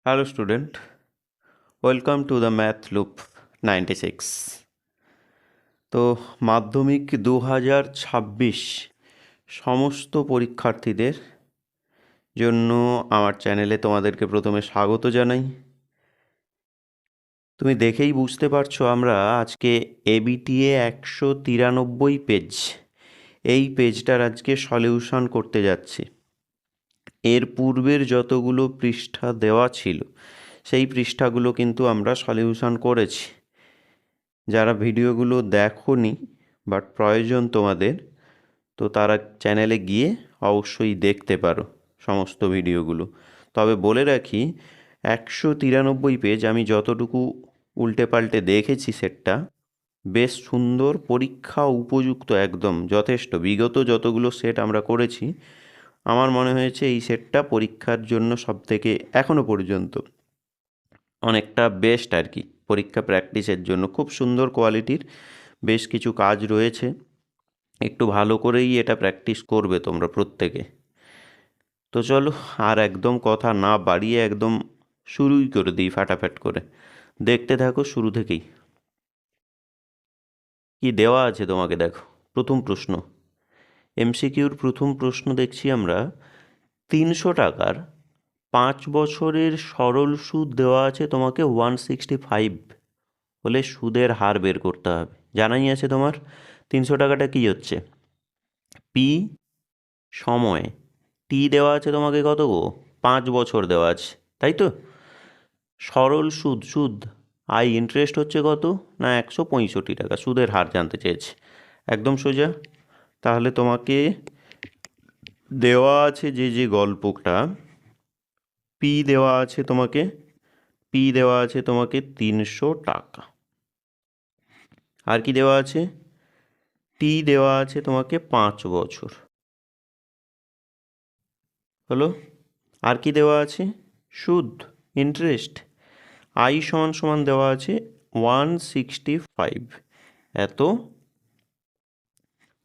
Hello student, welcome to the Math Loop 96. তো মাধ্যমিক 2026 সমস্ত পরীক্ষার্থীদের জন্য আমার চ্যানেলে তোমাদেরকে প্রথমে স্বাগত জানাই। তুমি দেখেই বুঝতে পারছো আমরা আজকে ABTA 193 পেজ, এই পেজটার আজকে সলিউশন করতে যাচ্ছি। এর পূর্বের যতগুলো পৃষ্ঠা দেওয়া ছিল সেই পৃষ্ঠাগুলো কিন্তু আমরা সলিউশন করেছি। যারা ভিডিওগুলো দেখোনি বাট প্রয়োজন তোমাদের, তো তারা চ্যানেলে গিয়ে অবশ্যই দেখতে পারো সমস্ত ভিডিওগুলো। তবে বলে রাখি 193 পেজ আমি যতটুকু উল্টে পাল্টে দেখেছি সেটটা বেশ সুন্দর, পরীক্ষা উপযুক্ত, একদম যথেষ্ট। বিগত যতগুলো সেট আমরা করেছি আমার মনে হয়েছে এই সেটটা পরীক্ষার জন্য সবথেকে এখনও পর্যন্ত অনেকটা বেস্ট আর কি। পরীক্ষা প্র্যাকটিসের জন্য খুব সুন্দর কোয়ালিটির বেশ কিছু কাজ রয়েছে, একটু ভালো করেই এটা প্র্যাকটিস করবে তোমরা প্রত্যেকে। তো চলো আর একদম কথা না বাড়িয়ে একদম শুরুই করে দিই ফাটাফাট করে। দেখতে থাকো শুরু থেকেই কি দেওয়া আছে তোমাকে। দেখো প্রথম প্রশ্ন, MCQর প্রথম প্রশ্ন দেখছি আমরা। 300 টাকার 5 বছরের সরল সুদ দেওয়া আছে তোমাকে 165 হলে সুদের হার বের করতে হবে। জানাই আছে তোমার 300 টাকাটা কী হচ্ছে, পি সময়, টি দেওয়া আছে তোমাকে কত গো, 5 বছর দেওয়া আছে, তাই তো। সরল সুদ, ইন্টারেস্ট হচ্ছে কত না 165 টাকা, সুদের হার জানতে চেয়েছে, একদম সোজা। তাহলে তোমাকে দেওয়া আছে যে গল্পটা, পি দেওয়া আছে তোমাকে 300 টাকা। আর কি দেওয়া আছে, টি দেওয়া আছে তোমাকে 5 বছর হলো। আর কি দেওয়া আছে, সুদ, ইন্টারেস্ট। সমান সমান দেওয়া আছে 165, এত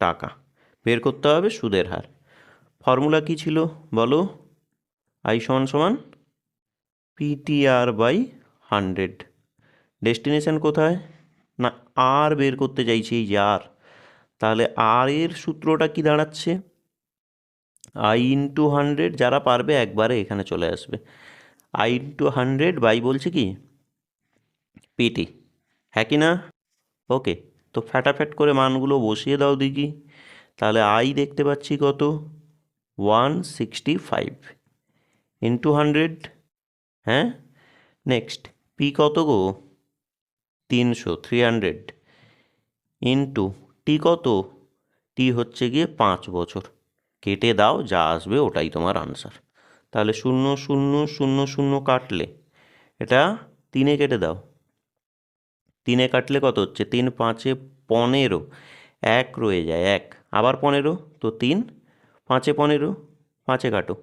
টাকা। বের করতে হবে সুদের হার। ফর্মুলা কি ছিল বলো, সমান সমান PTR/100। ডেস্টিনেশন কোথায় না, আর বের করতে চাইছি, এই যে আর। তাহলে আর এর সূত্রটা কি দাঁড়াচ্ছে, I/100। যারা পারবে একবারে এখানে চলে আসবে, I/100 বলছে কি পিটি, হ্যাঁ কি না। ওকে, তো ফ্যাটাফ্যাট করে মানগুলো বসিয়ে দাও দেখি। তাহলে দেখতে পাচ্ছি কত, 165 ইন্টু 100, হ্যাঁ। নেক্সট পি কত গো, 300 ইন্টু টি কত, টি হচ্ছে গিয়ে 5 বছর। কেটে দাও, যা আসবে ওটাই তোমার আনসার। তাহলে 0 0 0 0 কাটলে এটা 3-এ কেটে দাও, 3-এ কাটলে কত হচ্ছে, 3 5-এ 15, 1 রয়ে যায় 1, আবার 15, তো 3 5-এ 15, 5-এ কাটো,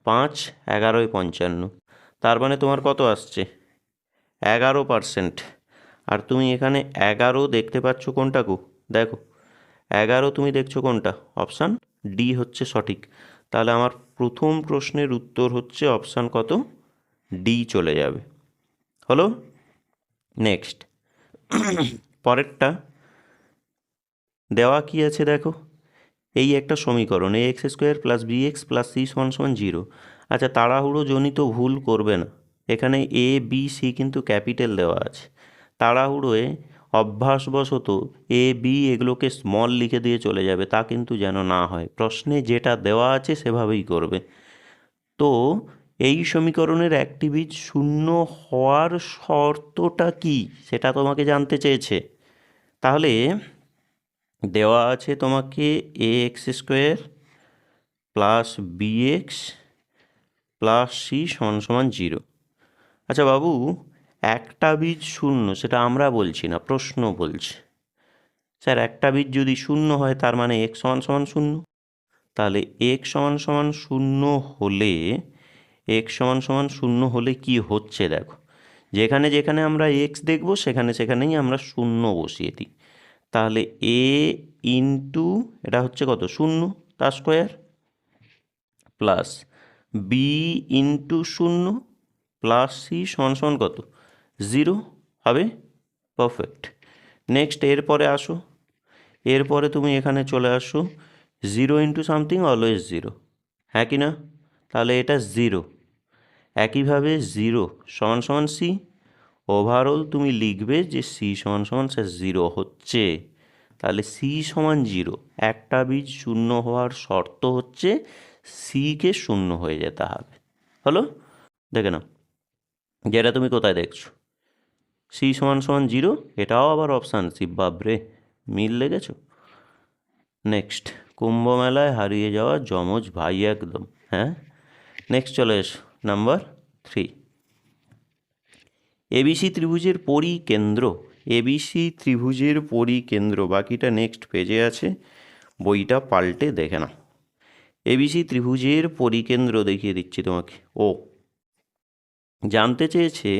5 11 55। তার মানে তোমার কত আসছে, 11%। আর তুমি এখানে 11 দেখতে পাচ্ছ কোনটা গো, দেখো 11 তুমি দেখছো কোনটা, অপশান ডি হচ্ছে সঠিক। তাহলে আমার প্রথম প্রশ্নের উত্তর হচ্ছে অপশান কত, ডি চলে যাবে। হলো। নেক্সট পরেরটা দেওয়া কি আছে দেখো, এই একটা সমীকরণ ax² + bx + c = 0। আচ্ছা, তাড়াহুড়ো জনিত ভুল করবে না, এখানে ABC কিন্তু ক্যাপিটাল দেওয়া আছে। তাড়াহুড়োয় অভ্যাসবশত AB এগুলোকে স্মল লিখে দিয়ে চলে যাবে, তা কিন্তু যেন না হয়। প্রশ্নে যেটা দেওয়া আছে সেভাবেই করবে। তো এই সমীকরণের একটি বীজ শূন্য হওয়ার শর্তটা কি সেটা তোমাকে জানতে চেয়েছে। তাহলে দেওয়া আছে তোমাকে ax² + bx + c = 0। আচ্ছা বাবু, একটা বীজ শূন্য, সেটা আমরা বলছি না, প্রশ্ন বলছে। স্যার একটা বীজ যদি শূন্য হয় তার মানে x = 0। তাহলে x = 0 হলে, কি হচ্ছে দেখো, যেখানে যেখানে আমরা x দেখব সেখানেই আমরা শূন্য বসিয়ে দিই। তাহলে a ইন্টু এটা হচ্ছে কত, 0 তার square, plus b into 0 plus C সমান সমান কত? 0 হবে। পারফেক্ট। নেক্সট এরপরে আসো, এরপরে তুমি এখানে চলে আসো, 0 ইন্টু সামথিং অলওয়েজ 0, হ্যাঁ কি না? তাহলে এটা 0। একইভাবে 0 সমান সমান সি। ওভারঅল তুমি লিখবে যে সি সমান সমান 0 হচ্ছে। তাহলে সি সমান 0, একটা বীজ শূন্য হওয়ার শর্ত হচ্ছে সিকে শূন্য হয়ে যেতে হবে। হলো? দেখে নাও, যেটা তুমি কোথায় দেখছো সি সমান সমান 0, এটাও আবার অপশান সি। বাবরে, মিল লেগেছো। নেক্সট, কুম্ভ মেলায় হারিয়ে যাওয়া যমজ ভাই একদম, হ্যাঁ। নেক্সট চলে এসো নাম্বার 3, এবিসি ত্রিভুজের পরিকেন্দ্র। এবিসি ত্রিভুজের পরিকেন্দ্র, বাকিটা নেক্সট পেজে আছে, বইটা পাল্টে দেখে নাও। এবিসি ত্রিভুজের পরিকেন্দ্র দেখিয়ে দিচ্ছি তোমাকে। ও জানতে চেয়েছে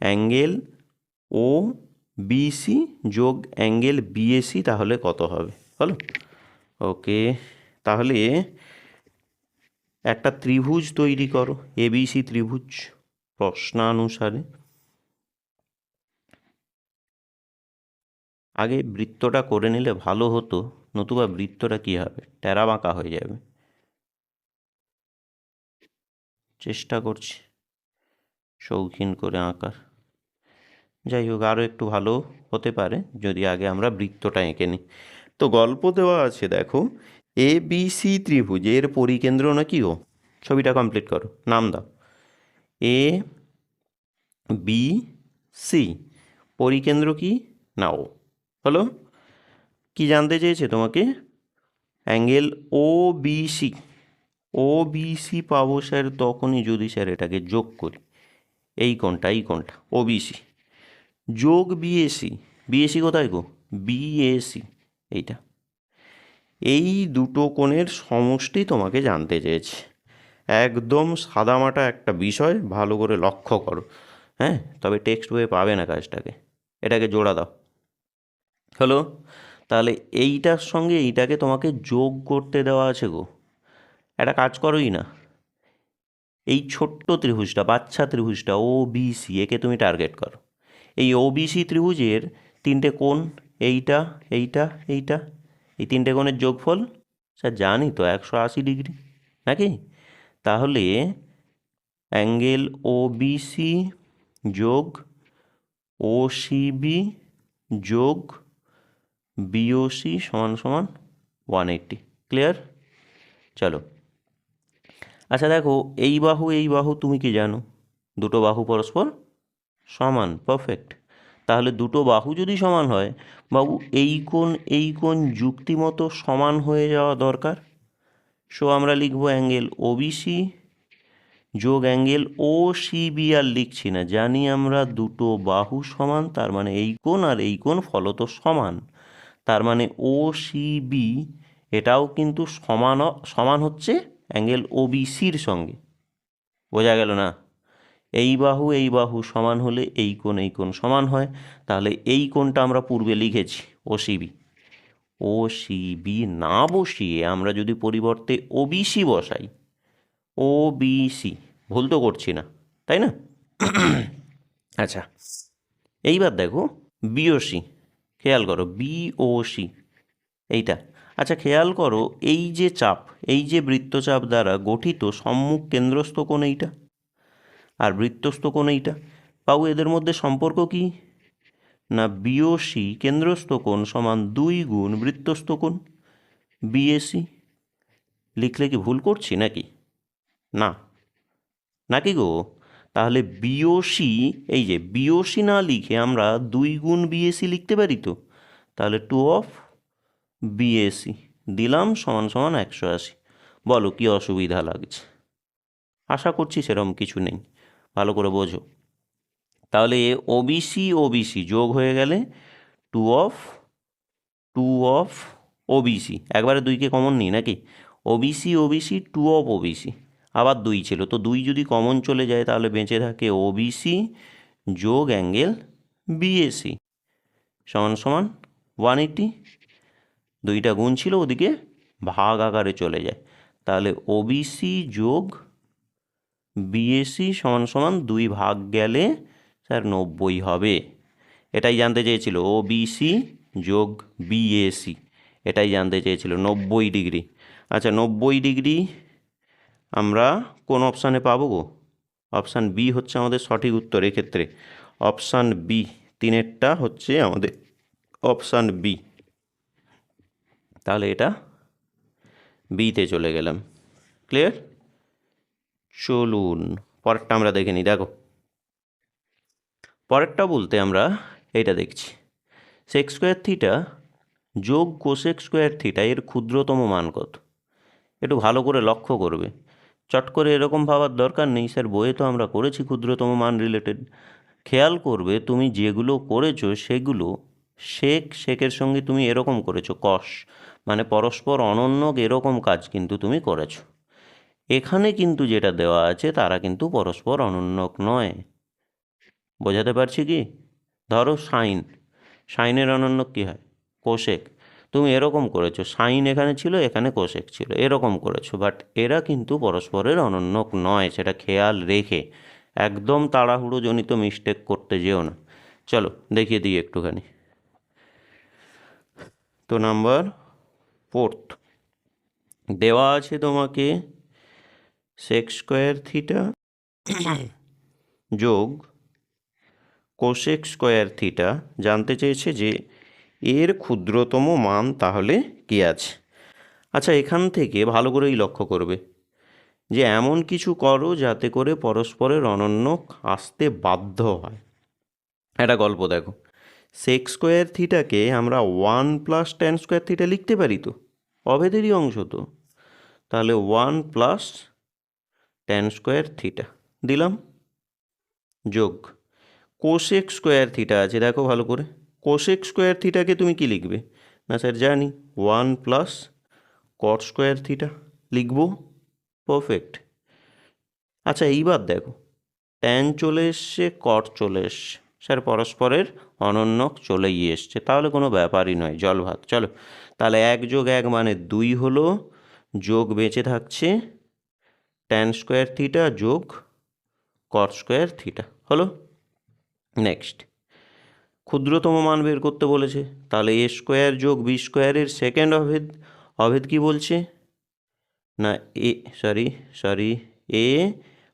অ্যাঙ্গেল ও বিসি যোগ অ্যাঙ্গেল বিএসি, তাহলে কত হবে? হলো? ওকে, তাহলে একটা ত্রিভুজ তৈরি করো, এবিসি ত্রিভুজ প্রশ্নানুসারে। আগে বৃত্তটা করে নিলে ভালো হতো, নতুবা বৃত্তটা কী হবে, ট্যারা বাঁকা হয়ে যাবে। চেষ্টা করছি শৌখিন করে আঁকার। যাই হোক, আরও একটু ভালো হতে পারে যদি আগে আমরা বৃত্তটা এঁকে নিই। তো গল্প দেওয়া আছে দেখো, এ বি সি ত্রিভুজের পরিকেন্দ্র নাকি ও। ছবিটা কমপ্লিট করো, নাম দাও এ বি সি, পরিকেন্দ্র কি না ও। হলো? কি জানতে চেয়েছে তোমাকে? অ্যাঙ্গেল ও বিসি। ও বিসি পাবো স্যার তখনই যদি স্যার এটাকে যোগ করি, এই কোণটা ও বিসি যোগ বিএসি। বিএসি কোথায় গো? বিএসি, এইটা। এই দুটো কোণের সমষ্টি তোমাকে জানতে চেয়েছে। একদম সাদামাটা একটা বিষয়, ভালো করে লক্ষ্য করো, হ্যাঁ। তবে টেক্সট বইয়ে পাবে না কাজটাকে, এটাকে জোড়া দাও। হলো? তাহলে এইটার সঙ্গে এইটাকে তোমাকে যোগ করতে দেওয়া আছে গো। একটা কাজ করোই না, এই ছোট্ট ত্রিভুজটা, বাচ্চা ত্রিভুজটা ও বিসি, একে তুমি টার্গেট করো। এই ওবিসি ত্রিভুজের তিনটে কোণ, এইটা এইটা এইটা, এই তিনটে কোণের যোগফল স্যার জানি তো 180 ডিগ্রি, নাকি? তাহলে অ্যাঙ্গেল ও বিসি যোগ ও সিবি যোগ বিওসি সমান সমান 180। ক্লিয়ার? চলো, আচ্ছা দেখো, এই বাহু তুমি কি জানো? দুটো বাহু পরস্পর সমান। পারফেক্ট। তাহলে দুটো বাহু যদি সমান হয়, বাবু এই কোণ যুক্তিমতো সমান হয়ে যাওয়া দরকার। সো আমরা লিখব অ্যাঙ্গেল ওবিসি যোগ অ্যাঙ্গেল ও সিবি। আর লিখছি না, জানি আমরা দুটো বাহু সমান, তার মানে এই কোণ আর এই কোণ ফলত সমান। তার মানে ও সিবি এটাও কিন্তু সমান হচ্ছে অ্যাঙ্গেল ওবিসির সঙ্গে। বোঝা গেল না? এই বাহু সমান হলে এই কোণ সমান হয়। তাহলে এই কোণটা আমরা পূর্বে লিখেছি ওসিবি। ওসিবি না বসিয়ে আমরা যদি পরিবর্তে ওবিসি বসাই, ওবিসি, ভুল তো করছি না, তাই না? আচ্ছা, এইবার দেখো বিওসি, খেয়াল করো বিওসি এইটা। আচ্ছা খেয়াল করো, এই যে চাপ, এই যে বৃত্তচাপ দ্বারা গঠিত সম্মুখ কেন্দ্রস্থ কোণ এইটা, আর বৃত্তস্থ কোণ এইটা। বাবু এদের মধ্যে সম্পর্ক কি না? বিওসি কেন্দ্রস্থ কোণ সমান 2 গুণ বৃত্তস্থ কোণ বিএসি। লিখলে কি ভুল করছি নাকি? না, নাকি গো? তাহলে বিওসি, এই যে বিওসি না লিখে আমরা 2 গুণ বিএসি লিখতে পারি তো। তাহলে 2 অফ বিএসি দিলাম সমান সমান 180। বলো কি অসুবিধা লাগছে? আশা করছি সেরকম কিছু নেই, ভালো করে বোঝো। তাহলে ওবিসি যোগ হয়ে গেলে 2 অফ ওবিসি, একবারে 2কে কমন নিই নাকি? ওবিসি 2 অফ ওবিসি, আবার 2 ছিল তো 2 যদি কমন চলে যায় তাহলে বেঁচে থাকে ওবিসি যোগ অ্যাঙ্গেল বিএসি সমান সমান 180। 2টা গুণ ছিল, ওদিকে ভাগ আকারে চলে যায়। তাহলে ওবিসি যোগ বিএসি সমান সমান 2 ভাগ গেলে স্যার 90 হবে। এটাই জানতে চেয়েছিল, ওবিসি যোগ বিএসি, এটাই জানতে চেয়েছিল 90 ডিগ্রি। আচ্ছা 90 ডিগ্রি আমরা কোন অপশানে পাবো গো? অপশান বি হচ্ছে আমাদের সঠিক উত্তর এক্ষেত্রে। অপশান বি, 3-এরটা হচ্ছে আমাদের অপশান বি। তাহলে এটা বিতে চলে গেলাম। ক্লিয়ার? চলুন পরেরটা আমরা দেখে নিই। দেখো পরেরটা বলতে আমরা এইটা দেখছি, সেক স্কোয়ার থিটা যোগ কোসেক স্কোয়ার থিটা এর ক্ষুদ্রতম মান কত? একটু ভালো করে লক্ষ্য করবে, চট করে এরকম ভাবার দরকার নেই স্যার বইয়ে তো আমরা করেছি ক্ষুদ্রতম মান রিলেটেড। খেয়াল করবে তুমি যেগুলো করেছো সেগুলো সেকের সঙ্গে তুমি এরকম করেছো কস, মানে পরস্পর অনন্যক এরকম কাজ কিন্তু তুমি করেছো। এখানে কিন্তু যেটা দেওয়া আছে তারা কিন্তু পরস্পর অনন্যক নয়। বোঝাতে পারছি কি? ধরো সাইনের অনন্যক কী হয়? কোসেক। তুমি এরকম করেছো, সাইন এখানে ছিল, এখানে কোসেক ছিল, এরকম করেছো, বাট এরা কিন্তু পরস্পরের অনন্যক নয়, সেটা খেয়াল রেখে একদম তাড়াহুড়োজনিত মিস্টেক করতে যেও না। চলো দেখিয়ে দিই একটুখানি। তো নাম্বার 4 দেওয়া আছে তোমাকে সেক স্কোয়ার থিটা যোগ কোসেক স্কোয়ার থিটা, জানতে চেয়েছে যে এর ক্ষুদ্রতম মান তাহলে কী আছে। আচ্ছা এখান থেকে ভালো করেই লক্ষ্য করবে যে এমন কিছু করো যাতে করে পরস্পরের অনন্যক আসতে বাধ্য হয়। একটা গল্প দেখো, সেক স্কোয়ার থিটাকে আমরা 1 + tan স্কোয়ার থিটা লিখতে পারি তো, অভেদেরই অংশ তো। তাহলে 1 + tan স্কোয়ার থিটা দিলাম, যোগ কোসেক স্কোয়ার থিটা আছে, দেখো ভালো করে, কোসেক স্কোয়ার থিটাকে তুমি কি লিখবে? না স্যার জানি, 1 + cot স্কোয়ার থিটা লিখবো। পারফেক্ট। আচ্ছা এইবার দেখো, ট্যান চলে এসছে, কট চলে এসছে, স্যার পরস্পরের অনন্যক চলেই এসছে, তাহলে কোনো ব্যাপারই নয়, জল ভাত। চলো তাহলে 1 + 1 মানে 2 হলো, যোগ বেঁচে থাকছে ট্যান স্কোয়ার থিটা যোগ কট স্কোয়ার থিটা হলো। নেক্সট ক্ষুদ্রতম মান বের করতে বলেছে, তাহলে এ স্কোয়ার যোগ বি স্কোয়ারের সেকেন্ড অভেদ। অভেদ কি বলছে? না এ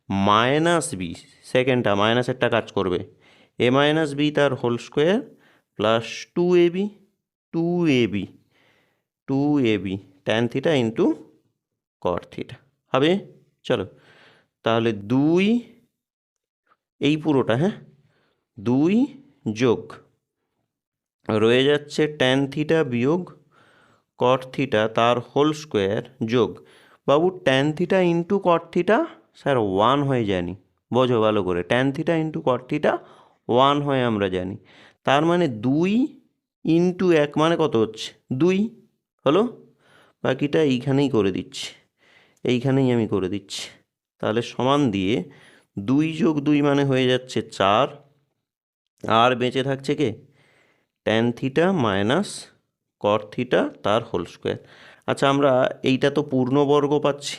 মাইনাস বি, সেকেন্ডটা মাইনাসেরটা কাজ করবে, এ মাইনাস বি তার whole square plus 2ab, 2ab tan theta into cot theta হবে। চলো তাহলে 2 এই পুরোটা, হ্যাঁ 2 যোগ রয়ে যাচ্ছে ট্যান থিটা বিয়োগ কট থিটা তার হোল স্কোয়ার যোগ, বাবু tan theta into cot theta sir 1 হয়ে জানি, বোঝো ভালো করে, tan theta into cot theta 1 হয় আমরা জানি, তার মানে 2 ইন্টু 1 মানে কত হচ্ছে? 2 হলো। বাকিটা এইখানেই করে দিচ্ছি, এইখানেই আমি করে দিচ্ছি। তাহলে সমান দিয়ে 2 যোগ 2 মানে হয়ে যাচ্ছে 4, আর বেঁচে থাকছে কে? Tan theta minus cot theta তার হোল স্কোয়ার। আচ্ছা আমরা এইটা তো পূর্ণবর্গ পাচ্ছি,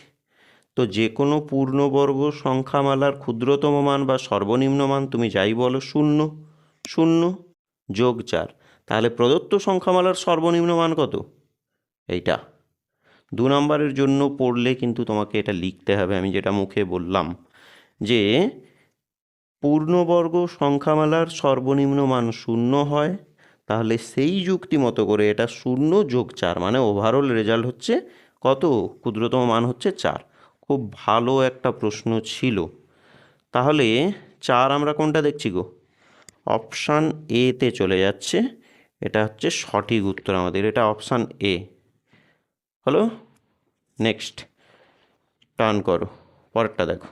তো যে কোনো পূর্ণবর্গ সংখ্যামালার ক্ষুদ্রতম মান বা সর্বনিম্ন মান তুমি যাই বলো 0, 0 যোগ 4, তাহলে প্রদত্ত সংখ্যামালার সর্বনিম্ন মান কত? এইটা 2 নম্বরের জন্য পড়লে কিন্তু তোমাকে এটা লিখতে হবে, আমি যেটা মুখে বললাম যে পূর্ণবর্গ সংখ্যামালার সর্বনিম্ন মান 0 হয়, তাহলে সেই যুক্তি মতো করে এটা 0 যোগ 4 মানে ওভারঅল রেজাল্ট হচ্ছে কত? ক্ষুদ্রতম মান হচ্ছে 4। খুব ভালো একটা প্রশ্ন ছিল। তাহলে 4 আমরা কোনটা দেখছি গো? অপশান এতে চলে যাচ্ছে, এটা হচ্ছে সঠিক উত্তর আমাদের, এটা অপশান এ হলো। নেক্সট টার্ন করো, পরেরটা দেখো,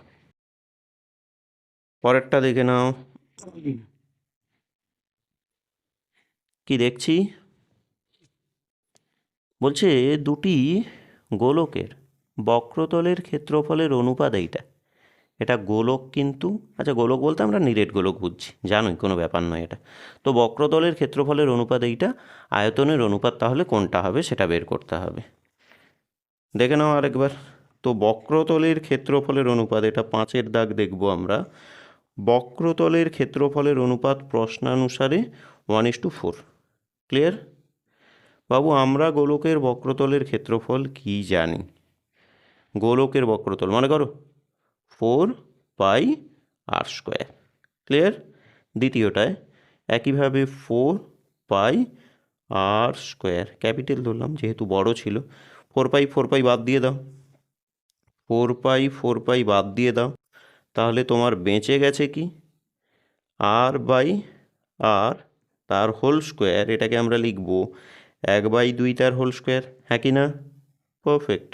পরেরটা দেখে নাও কি দেখছি। বলছে দুটি গোলকের বক্রতলের ক্ষেত্রফলের অনুপাত এইটা, এটা গোলক কিন্তু, আচ্ছা গোলক বলতে আমরা নিরেট গোলক বুঝছি, জানোই কোনো ব্যাপার নয় এটা। তো বক্রতলের ক্ষেত্রফলের অনুপাত এইটা, আয়তনের অনুপাত তাহলে কোনটা হবে সেটা বের করতে হবে। দেখে নাও আরেকবার, তো বক্রতলের ক্ষেত্রফলের অনুপাত, এটা 5-এর দাগ দেখব আমরা। বক্রতলের ক্ষেত্রফলের অনুপাত প্রশ্নানুসারে 1:4। ক্লিয়ার? বাবু, আমরা গোলকের বক্রতলের ক্ষেত্রফল কি জানি? গোলকের বক্রতল মনে করো 4πr²। ক্লিয়ার? দ্বিতীয়টায় একইভাবে 4πr², ক্যাপিটাল ধরলাম যেহেতু বড় ছিল। 4π বাদ দিয়ে দাও, 4π বাদ দিয়ে দাও, তাহলে তোমার বেঁচে গেছে কি? r/r তার হোল স্কোয়ার, এটাকে আমরা লিখব 1/2 তার হোল স্কোয়ার। হ্যাঁ কি না? পারফেক্ট।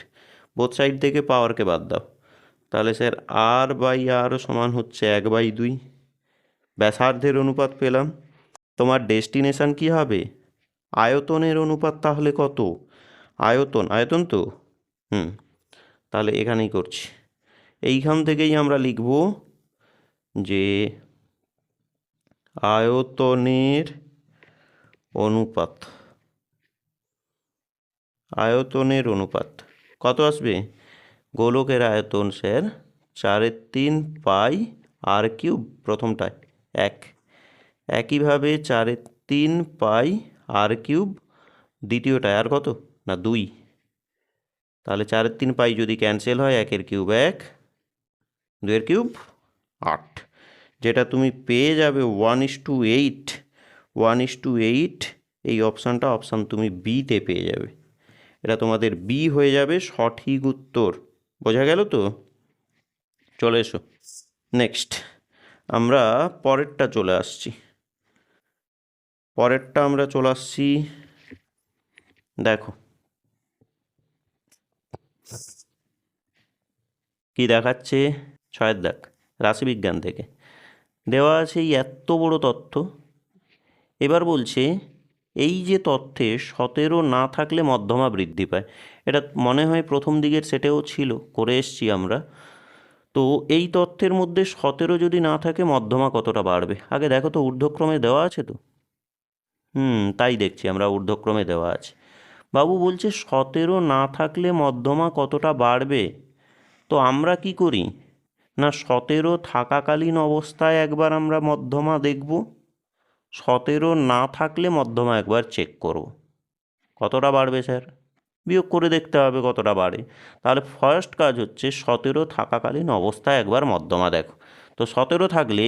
বোথ সাইড থেকে পাওয়ারকে বাদ দাও, তাহলে স্যার r/r সমান হচ্ছে 1/2। ব্যাসার্ধের অনুপাত পেলাম। তোমার ডেস্টিনেশন কি হবে? আয়তনের অনুপাত তাহলে কত? আয়তন তো তাহলে এখানেই করছি। এইখান থেকেই আমরা লিখব যে আয়তনের অনুপাত কত আসবে? গোলকের আয়তন স্যার 4/3πr³ প্রথমটায় 1, একইভাবে 4/3πr³ দ্বিতীয়টায় আর কত না 2। তাহলে 4/3π যদি ক্যান্সেল হয়, 1/3 1, 2/3 8, যেটা তুমি পেয়ে যাবে 1:8। 1:8 এই অপশানটা তুমি বিতে পেয়ে যাবে। এটা তোমাদের বি হয়ে যাবে সঠিক উত্তর। বোঝা গেল তো? চলে এসো নেক্সট। আমরা পরেরটা চলে আসছি। দেখো কি দেখাচ্ছে? 6-এর দাগ, রাশিবিজ্ঞান থেকে দেওয়া আছে এই এত বড় তথ্য। এবার বলছে এই যে তথ্যে 17 না থাকলে মধ্যমা বৃদ্ধি পায়। এটা মনে হয় প্রথম দিকের সেটেও ছিল, করে এসছি আমরা। তো এই তথ্যের মধ্যে 17 যদি না থাকে মধ্যমা কতটা বাড়বে? আগে দেখো তো ঊর্ধ্বক্রমে দেওয়া আছে তো। তাই দেখছি আমরা ঊর্ধ্বক্রমে দেওয়া আছে। বাবু বলছে 17 না থাকলে মধ্যমা কতটা বাড়বে। তো আমরা কি করি না, 17 থাকাকালীন অবস্থায় একবার আমরা মধ্যমা দেখব, 17 না থাকলে মধ্যমা একবার চেক করব কতটা বাড়বে স্যার। বিয়োগ করে দেখতে হবে কতটা বাড়ে। তাহলে ফার্স্ট কাজ হচ্ছে 17 থাকাকালীন অবস্থায় একবার মধ্যমা দেখো। তো 17 থাকলে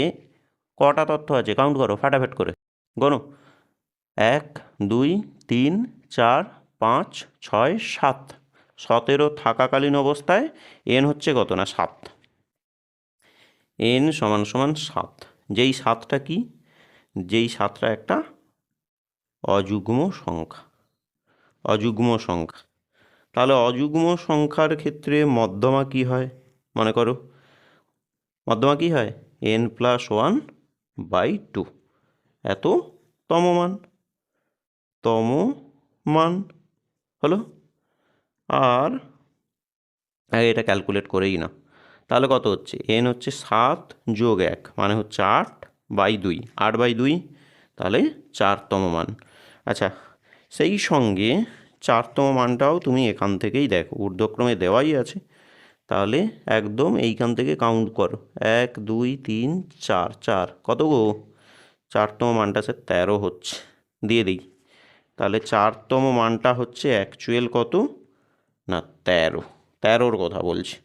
কটা তথ্য আছে কাউন্ট করো ফাটাফাট করে, গনো। 1 2 3 4 5 6 7। 17 থাকাকালীন অবস্থায় এন হচ্ছে কত না 7। এন সমান 7। যেই 7টা কি? যেই 7টা একটা অযুগ্ম সংখ্যা। তাহলে অযুগ্ম সংখ্যার ক্ষেত্রে মধ্যমা কি হয় মনে করো? মধ্যমা কি হয়? n+1/2 এত তম মান হলো। আর এটা ক্যালকুলেট করেই না, তাহলে কত হচ্ছে? n হচ্ছে 7 + 1 মানে হচ্ছে 8/2। 8/2 তাহলে 4তম মান। আচ্ছা, সেই সঙ্গে 4তম মানটাও তুমি এখান থেকেই দেখো, ঊর্ধ্বক্রমে দেওয়াই আছে। তাহলে একদম এইখান থেকে কাউন্ট করো, 1 2 3 4। 4 কত গো? 4তম মানটা স্যার 13 হচ্ছে। দিয়ে দিই, তাহলে 4তম মানটা হচ্ছে অ্যাকচুয়াল কত না 13। কথা বলছি।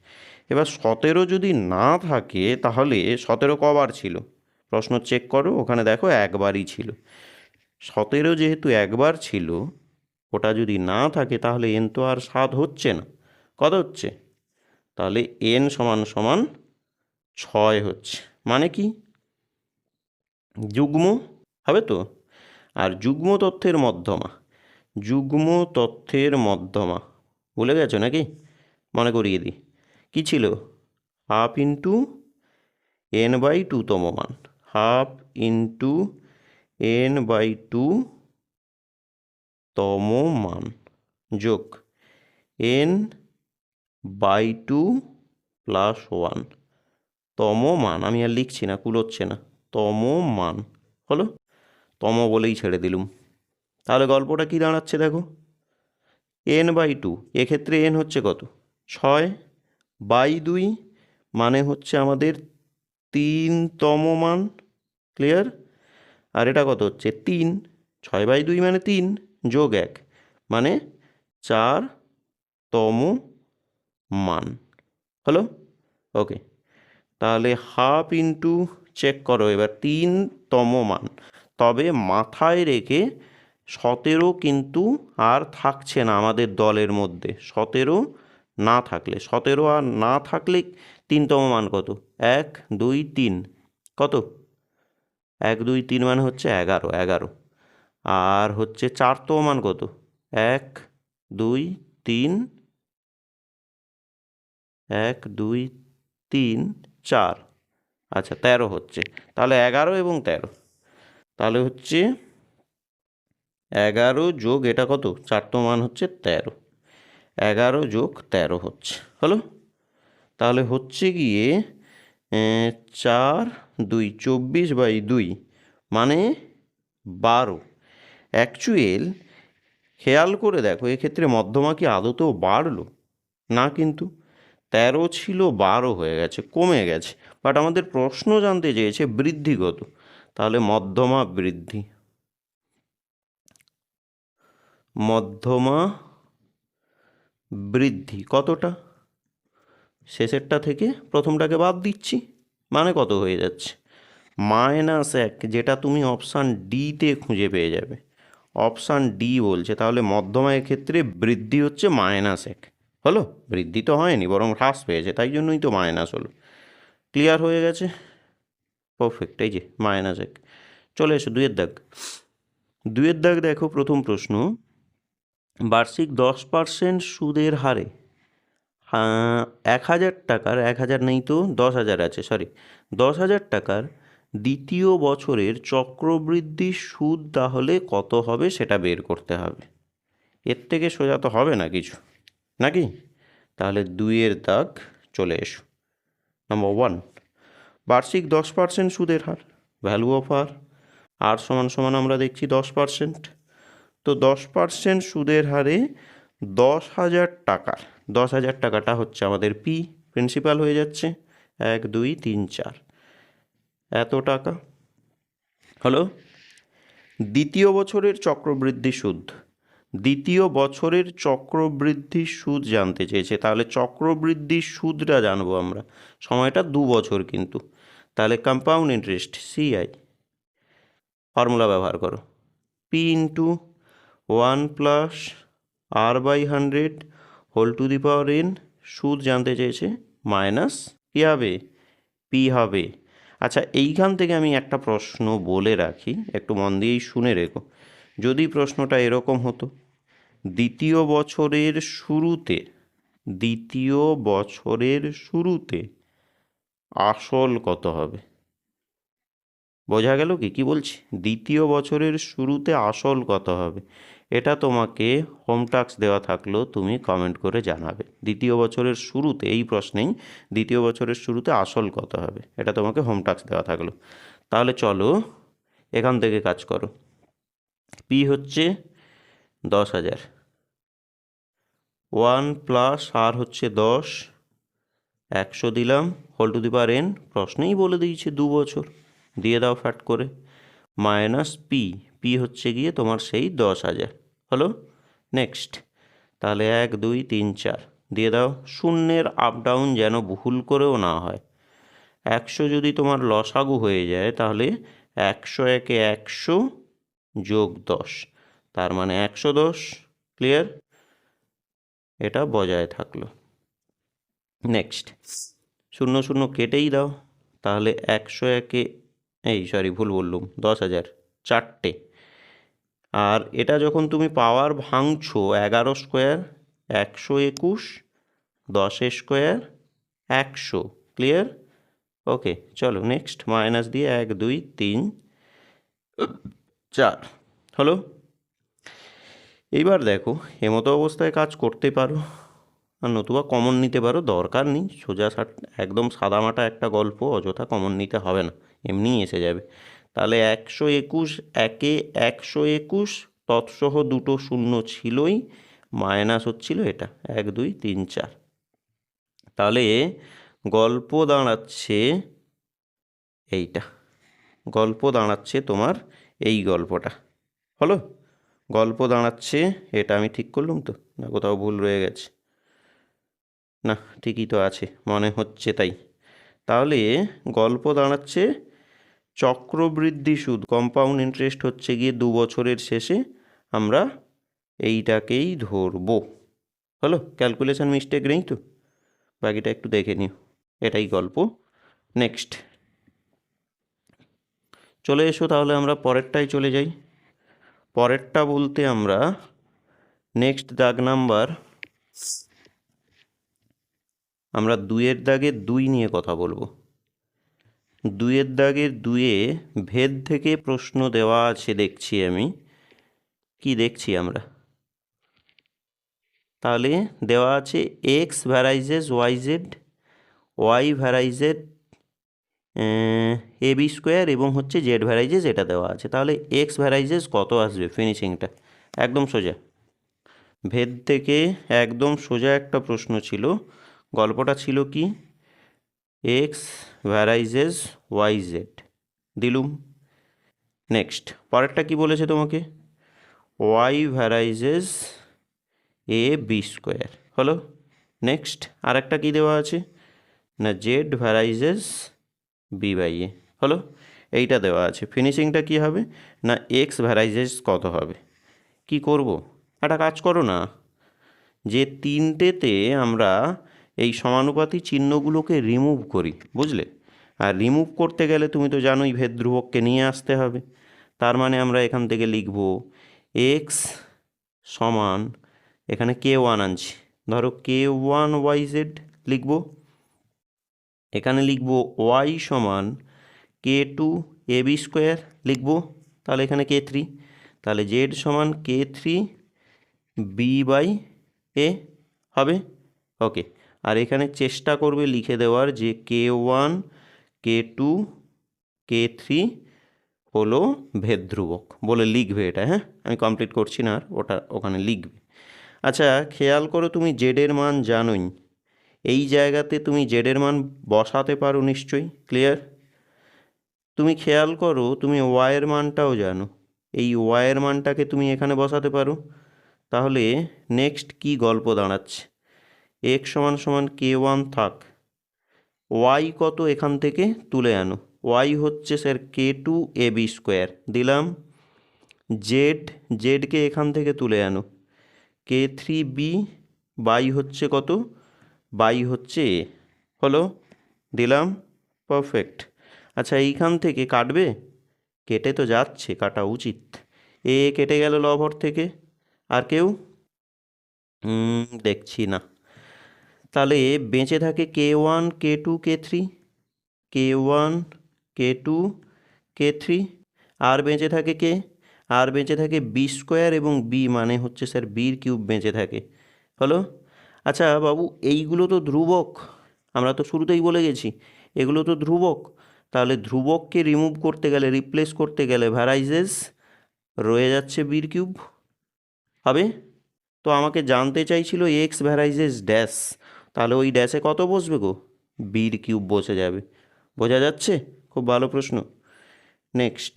এবার 17 যদি না থাকে তাহলে 17 কবার ছিল প্রশ্ন চেক করো, ওখানে দেখো একবারই ছিল। 17 যেহেতু একবার ছিল, ওটা যদি না থাকে তাহলে এন তো আর 7 হচ্ছে না। কত হচ্ছে? তাহলে এন সমান 6 হচ্ছে। মানে কি? যুগ্ম হবে তো। আর যুগ্ম তথ্যের মধ্যমা ভুলে গেছো নাকি? মনে করিয়ে দিই, কী ছিল? 1/2 × n/2তম মান, 1/2 × n/2 তম মান যোগ n/2 + 1 তম মান। আমি আর লিখছি না, কুলোচ্ছে না, তম মান হলো। তম বলেই ছেড়ে দিলুম। তাহলে গল্পটা কি দাঁড়াচ্ছে দেখো, n/2, এক্ষেত্রে n হচ্ছে কত? 6। বাই 2 মানে হচ্ছে আমাদের 3তম মান, ক্লিয়ার? আর এটা কত হচ্ছে 3, 6/2 মানে 3 যোগ 1 মানে 4তম মান, হলো? ওকে, তাহলে হাফ ইন্টু চেক করো এবার 3তম মান, তবে মাথায় রেখে 17 কিন্তু আর থাকছে না আমাদের দলের মধ্যে। 17 না থাকলে, 17 আর না থাকলে 3তম মান কত? 1 2 3, কত? 1 2 3 মানে হচ্ছে 11, 11। আর হচ্ছে 4তম মান কত? 1 2 3, 1 2 3 4, আচ্ছা 13 হচ্ছে। তাহলে 11 এবং 13, তাহলে হচ্ছে 11 যোগ এটা কত? 4তম মান হচ্ছে 13, 11 যোগ 13 হচ্ছে, হলো? তাহলে হচ্ছে গিয়ে 4 2 24/2 মানে 12। অ্যাকচুয়াল খেয়াল করে দেখো এক্ষেত্রে মধ্যমা কি আদতেও বাড়লো? না, কিন্তু 13 ছিল 12 হয়ে গেছে, কমে গেছে। বাট আমাদের প্রশ্ন জানতে চেয়েছে বৃদ্ধি কত, তাহলে মধ্যমা বৃদ্ধি, মধ্যমা বৃদ্ধি কতটা? শেষেরটা থেকে প্রথমটাকে বাদ দিচ্ছি, মানে কত হয়ে যাচ্ছে? -1, যেটা তুমি অপশান ডিতে খুঁজে পেয়ে যাবে। অপশান ডি বলছে, তাহলে মধ্যমা ক্ষেত্রে বৃদ্ধি হচ্ছে -1, হলো? বৃদ্ধি তো হয়নি, বরং হ্রাস পেয়েছে, তাই জন্যই তো মাইনাস হলো। ক্লিয়ার হয়ে গেছে? পারফেক্ট, এই যে -1। চলে এসো 2-এর দাগ। 2-এর দাগ দেখো, প্রথম প্রশ্ন, বার্ষিক 10% সুদের হারে 1000 টাকার, 1000 নেই তো 10,000 আছে, সরি, 10,000 টাকার দ্বিতীয় বছরের চক্রবৃদ্ধি সুদ তাহলে কত হবে সেটা বের করতে হবে। এর থেকে সোজা তো হবে না কিছু, নাকি? তাহলে 2-এর দাগ চলে এসো। নাম্বার 1, বার্ষিক 10% সুদের হার, ভ্যালু অফ আর সমান সমান আমরা দেখছি 10%। তো 10% সুদের হারে 10,000 টাকার, 10,000 টাকাটা হচ্ছে আমাদের পি, প্রিন্সিপাল হয়ে যাচ্ছে 1 2 3 4, এত টাকা, হলো? দ্বিতীয় বছরের চক্রবৃদ্ধি সুদ, দ্বিতীয় বছরের চক্রবৃদ্ধি সুদ জানতে চেয়েছে, তাহলে চক্রবৃদ্ধি সুদটা জানবো আমরা, সময়টা 2 বছর কিন্তু। তাহলে কম্পাউন্ড ইন্টারেস্ট, সিআই, ফর্মুলা ব্যবহার করো, P into 1 plus r/100 whole to the power n, সুদ জানতে চেয়েছে, মাইনাস কী হবে? পি হবে। আচ্ছা, এইখান থেকে আমি একটা প্রশ্ন বলে রাখি, একটু মন দিয়েই শুনে রেখো। যদি প্রশ্নটা এরকম হতো, দ্বিতীয় বছরের শুরুতে, দ্বিতীয় বছরের শুরুতে আসল কত হবে? বোঝা গেল কি বলছি? দ্বিতীয় বছরের শুরুতে আসল কত হবে, এটা তোমাকে হোম টাস্ক দেওয়া থাকলো, তুমি কমেন্ট করে জানাবে। দ্বিতীয় বছরের শুরুতে, এই প্রশ্নেই দ্বিতীয় বছরের শুরুতে আসল কত হবে, এটা তোমাকে হোম টাস্ক দেওয়া থাকলো। তাহলে চলো এখান থেকে কাজ করো। পি হচ্ছে 10,000, 1 প্লাস আর হচ্ছে 10, 100 দিলাম, whole to the power n, প্রশ্নেই বলে দিয়েছে 2 বছর, দিয়ে দাও ফ্যাট করে, মাইনাস পি, পি হচ্ছে গিয়ে তোমার সেই 10,000, হলো? নেক্সট, তাহলে 1 2 3 4 দিয়ে দাও, শূন্যের আপ ডাউন যেন ভুল করেও না হয়। 100 যদি তোমার লসাগু হয়ে যায়, তাহলে 100 একে 100 যোগ 10, তার মানে 110, ক্লিয়ার? এটা বজায় থাকলো। নেক্সট, 0 0 কেটেই দাও, তাহলে 100 একে, এই সরি ভুল বললুম, 10,000 4টে। আর এটা যখন তুমি পাওয়ার ভাঙছো, 11 স্কোয়ার 121, 10 স্কোয়ার 100, ক্লিয়ার? ওকে, চলো নেক্সট, মাইনাস দিয়ে 1 2 3 4, হলো? এইবার দেখো, এমতো অবস্থায় কাজ করতে পারো, আর নতুবা কমন নিতে পারো, দরকার নেই, সোজা একদম সাদামাটা একটা গল্প, অযথা কমন নিতে হবে না, এমনিই এসে যাবে। তাহলে 121 একে 121, তৎসহ দুটো শূন্য ছিলই, মাইনাস হচ্ছিল এটা 1 2 3 4, তাহলে গল্প দাঁড়াচ্ছে এইটা, গল্প দাঁড়াচ্ছে তোমার এই গল্পটা। হলো, গল্প দাঁড়াচ্ছে এটা। আমি ঠিক করলুম তো, না কোথাও ভুল রয়ে গেছে? না, ঠিকই তো আছে মনে হচ্ছে। তাই তাহলে গল্প দাঁড়াচ্ছে চক্রবৃদ্ধি সুদ, কম্পাউন্ড ইন্টারেস্ট হচ্ছে গিয়ে 2 বছরের শেষে আমরা এইটাকেই ধরবো। হলো, ক্যালকুলেশন মিস্টেক নেই তো? বাকিটা একটু দেখে নিও, এটাই গল্প। নেক্সট চলে এসো, তাহলে আমরা পরেরটায় চলে যাই। পরেরটা বলতে আমরা নেক্সট দাগ নাম্বার, আমরা 2-এর দাগের 2 নিয়ে কথা বলবো। 2-এর দাগের 2-এ ভেদ থেকে প্রশ্ন দেওয়া আছে দেখছি আমি। কি দেখছি আমরা? তাহলে দেওয়া আছে X ভ্যারাইজেস Y Z, Y ভ্যারাইজেস A B square এবং হচ্ছে জেড ভ্যারাইজেস এটা দেওয়া আছে। তাহলে এক্স ভ্যারাইজেস কত আসবে? ফিনিশিংটা একদম সোজা, ভেদ থেকে একদম সোজা একটা প্রশ্ন ছিল। গল্পটা ছিল কি? এক্স ভ্যারাইজেস ওয়াই জেড দিলুম। নেক্সট পরেরটা কি বলেছে তোমাকে? Y ভ্যারাইজেস A B square. হলো, নেক্সট আরেকটা কি দেওয়া আছে? না z varies as b by a. হলো, এইটা দেওয়া আছে। ফিনিশিংটা কি হবে? না এক্স ভ্যারাইজেস কত হবে? কি করব? একটা কাজ করো না, যে 3টেতে আমরা এই সমানুপাতি চিহ্নগুলোকে রিমুভ করি, বুঝলে? আর রিমুভ করতে গেলে তুমি তো জানোই ভেদ ধ্রুবককে নিয়ে আসতে হবে। তার মানে আমরা এখান থেকে লিখব এক্স সমান, এখানে K1 আনছি, ধরো K1 ওয়াই জেড লিখব। এখানে লিখব ওয়াই সমান K2 এ বি স্কোয়ার লিখব। তাহলে এখানে K3, তাহলে জেড সমান K3 বি বাই এ হবে। ওকে, আর এখানে চেষ্টা করবে লিখে দেওয়ার যে K1 K2 K3 হলো ভেদ ধ্রুবক বলে লিখবে এটা। হ্যাঁ, আমি কমপ্লিট করছি না আর, ওটা ওখানে লিখবে। আচ্ছা খেয়াল করো, তুমি জেডের মান জানোই, এই জায়গাতে তুমি জেডের মান বসাতে পারো নিশ্চয়ই, ক্লিয়ার? তুমি খেয়াল করো, তুমি ওয়াইয়ের মানটাও জানো, এই ওয়াইয়ের মানটাকে তুমি এখানে বসাতে পারো। তাহলে নেক্সট কি গল্প দাঁড়াচ্ছে? এক্স সমান সমান K1 থাক, ওয়াই কত এখান থেকে তুলে আনো। ওয়াই হচ্ছে sir K2 A B square দিলাম। জেড, জেডকে এখান থেকে তুলে আনো, K3 বি বাই হচ্ছে কত? বাই হচ্ছে এ। হলো, দিলাম, পারফেক্ট। আচ্ছা এইখান থেকে কাটবে? কেটে তো যাচ্ছে, কাটা উচিত। এ কেটে গেল লবর থেকে, আর কেউ দেখছি না। তাহলে বেঁচে থাকে K1 K2 K3, K1 K2 K3, আর বেঁচে থাকে কে? আর বেঁচে থাকে বি স্কোয়ার, এবং বি মানে হচ্ছে স্যার বির কিউব বেঁচে থাকে। হলো, আচ্ছা বাবু এইগুলো তো ধ্রুবক, আমরা তো শুরুতেই বলে গেছি এগুলো তো ধ্রুবক। তাহলে ধ্রুবককে রিমুভ করতে গেলে, রিপ্লেস করতে গেলে ভ্যারাইজেস রয়ে যাচ্ছে বির কিউব হবে। তো আমাকে জানতে চাইছিল এক্স ভ্যারাইজেস ড্যাশ, তাহলে ওই ড্যাশে কত বসবে গো? বির কিউব বসে যাবে। বোঝা যাচ্ছে? খুব ভালো প্রশ্ন। নেক্সট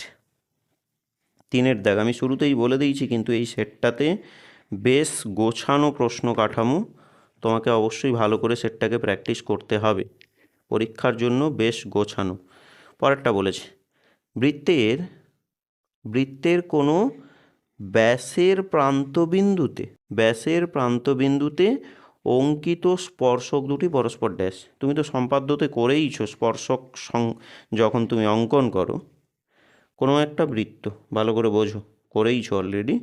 3-এর দাগ, আমি শুরুতেই বলে দিয়েছি কিন্তু এই সেটটাতে বেশ গোছানো প্রশ্ন কাঠামো, তোমাকে অবশ্যই ভালো করে সেটটাকে প্র্যাকটিস করতে হবে, পরীক্ষার জন্য বেশ গোছানো। পরেরটা বলেছে বৃত্তের, বৃত্তের কোনো ব্যাসের প্রান্তবিন্দুতে, ব্যাসের প্রান্তবিন্দুতে অঙ্কিত স্পর্শক দুটি পরস্পর ড্যাশ। তুমি তো সম্পাদ্যতে করেইছো স্পর্শক যখন তুমি অঙ্কন করো কোনো একটা বৃত্ত, ভালো করে বোঝো, করেইছো অলরেডি।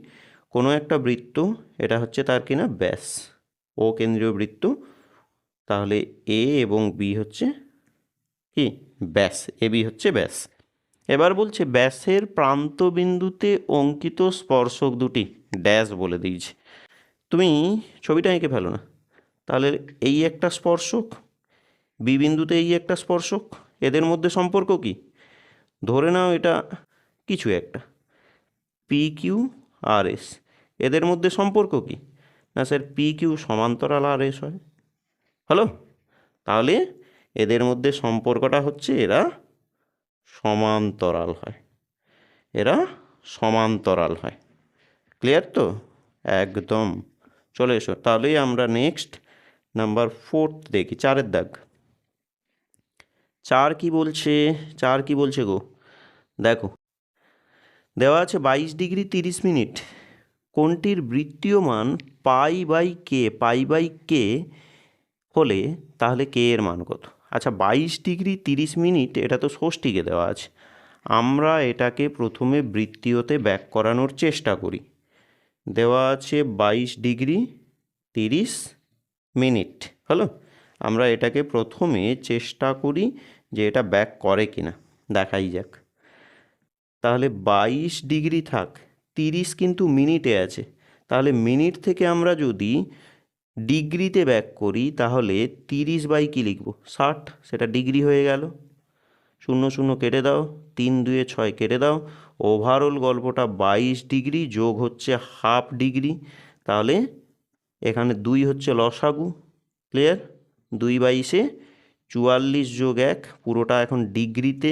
কোনো একটা বৃত্ত, এটা হচ্ছে তার কিনা ব্যাস, ও কেন্দ্রীয় বৃত্ত, তাহলে এ এবং বি হচ্ছে কি? ব্যাস। এ বি হচ্ছে ব্যাস। এবার বলছে ব্যাসের প্রান্তবিন্দুতে অঙ্কিত স্পর্শক দুটি ড্যাশ বলে দিয়েছে। তুমি ছবিটা এঁকে ফেলো না। তাহলে এই একটা স্পর্শক, বি বিন্দুতে এই একটা স্পর্শক, এদের মধ্যে সম্পর্ক কি? ধরে নাও এটা কিছু একটা পি কিউ আর এস, এদের মধ্যে সম্পর্ক কি? না স্যার পি কিউ সমান্তরাল আর এস হয়। হলো, তাহলে এদের মধ্যে সম্পর্কটা হচ্ছে এরা সমান্তরাল হয়, এরা সমান্তরাল হয়। ক্লিয়ার তো? একদম। চলে এসো, তাহলেই আমরা নেক্সট নাম্বার 4 দেখি, 4-এর দাগ। 4 কি বলছে? 4 কি বলছে গো? দেখো, দেওয়া আছে 22 ডিগ্রি 30 মিনিট, কোণটির বৃত্তীয় মান পাই বাই কে হলে তাহলে কে এর মান কত? আচ্ছা, 22 ডিগ্রি 30 মিনিট এটা তো ষষ্ঠীকে দেওয়া আছে, আমরা এটাকে প্রথমে বৃত্তীয়তে ব্যাক করানোর চেষ্টা করি। দেওয়া আছে 22 ডিগ্রি 30 মিনিট, হলো। আমরা এটাকে প্রথমে চেষ্টা করি যে এটা ব্যাক করে কিনা, দেখাই যাক। তাহলে 22 ডিগ্রি থাক, 30 কিন্তু মিনিটে আছে, তাহলে মিনিট থেকে আমরা যদি ডিগ্রিতে ব্যাক করি তাহলে 30 বাই কি লিখব? 60, সেটা ডিগ্রি হয়ে গেল। 0 0 কেটে দাও, 3 2 6 কেটে দাও, ওভারঅল গল্পটা 22 ডিগ্রি যোগ হচ্ছে হাফ ডিগ্রি, তাহলে এখানে 2 হচ্ছে লসাগু। ক্লিয়ার? 2/22 44 যোগ 1, পুরোটা এখন ডিগ্রিতে,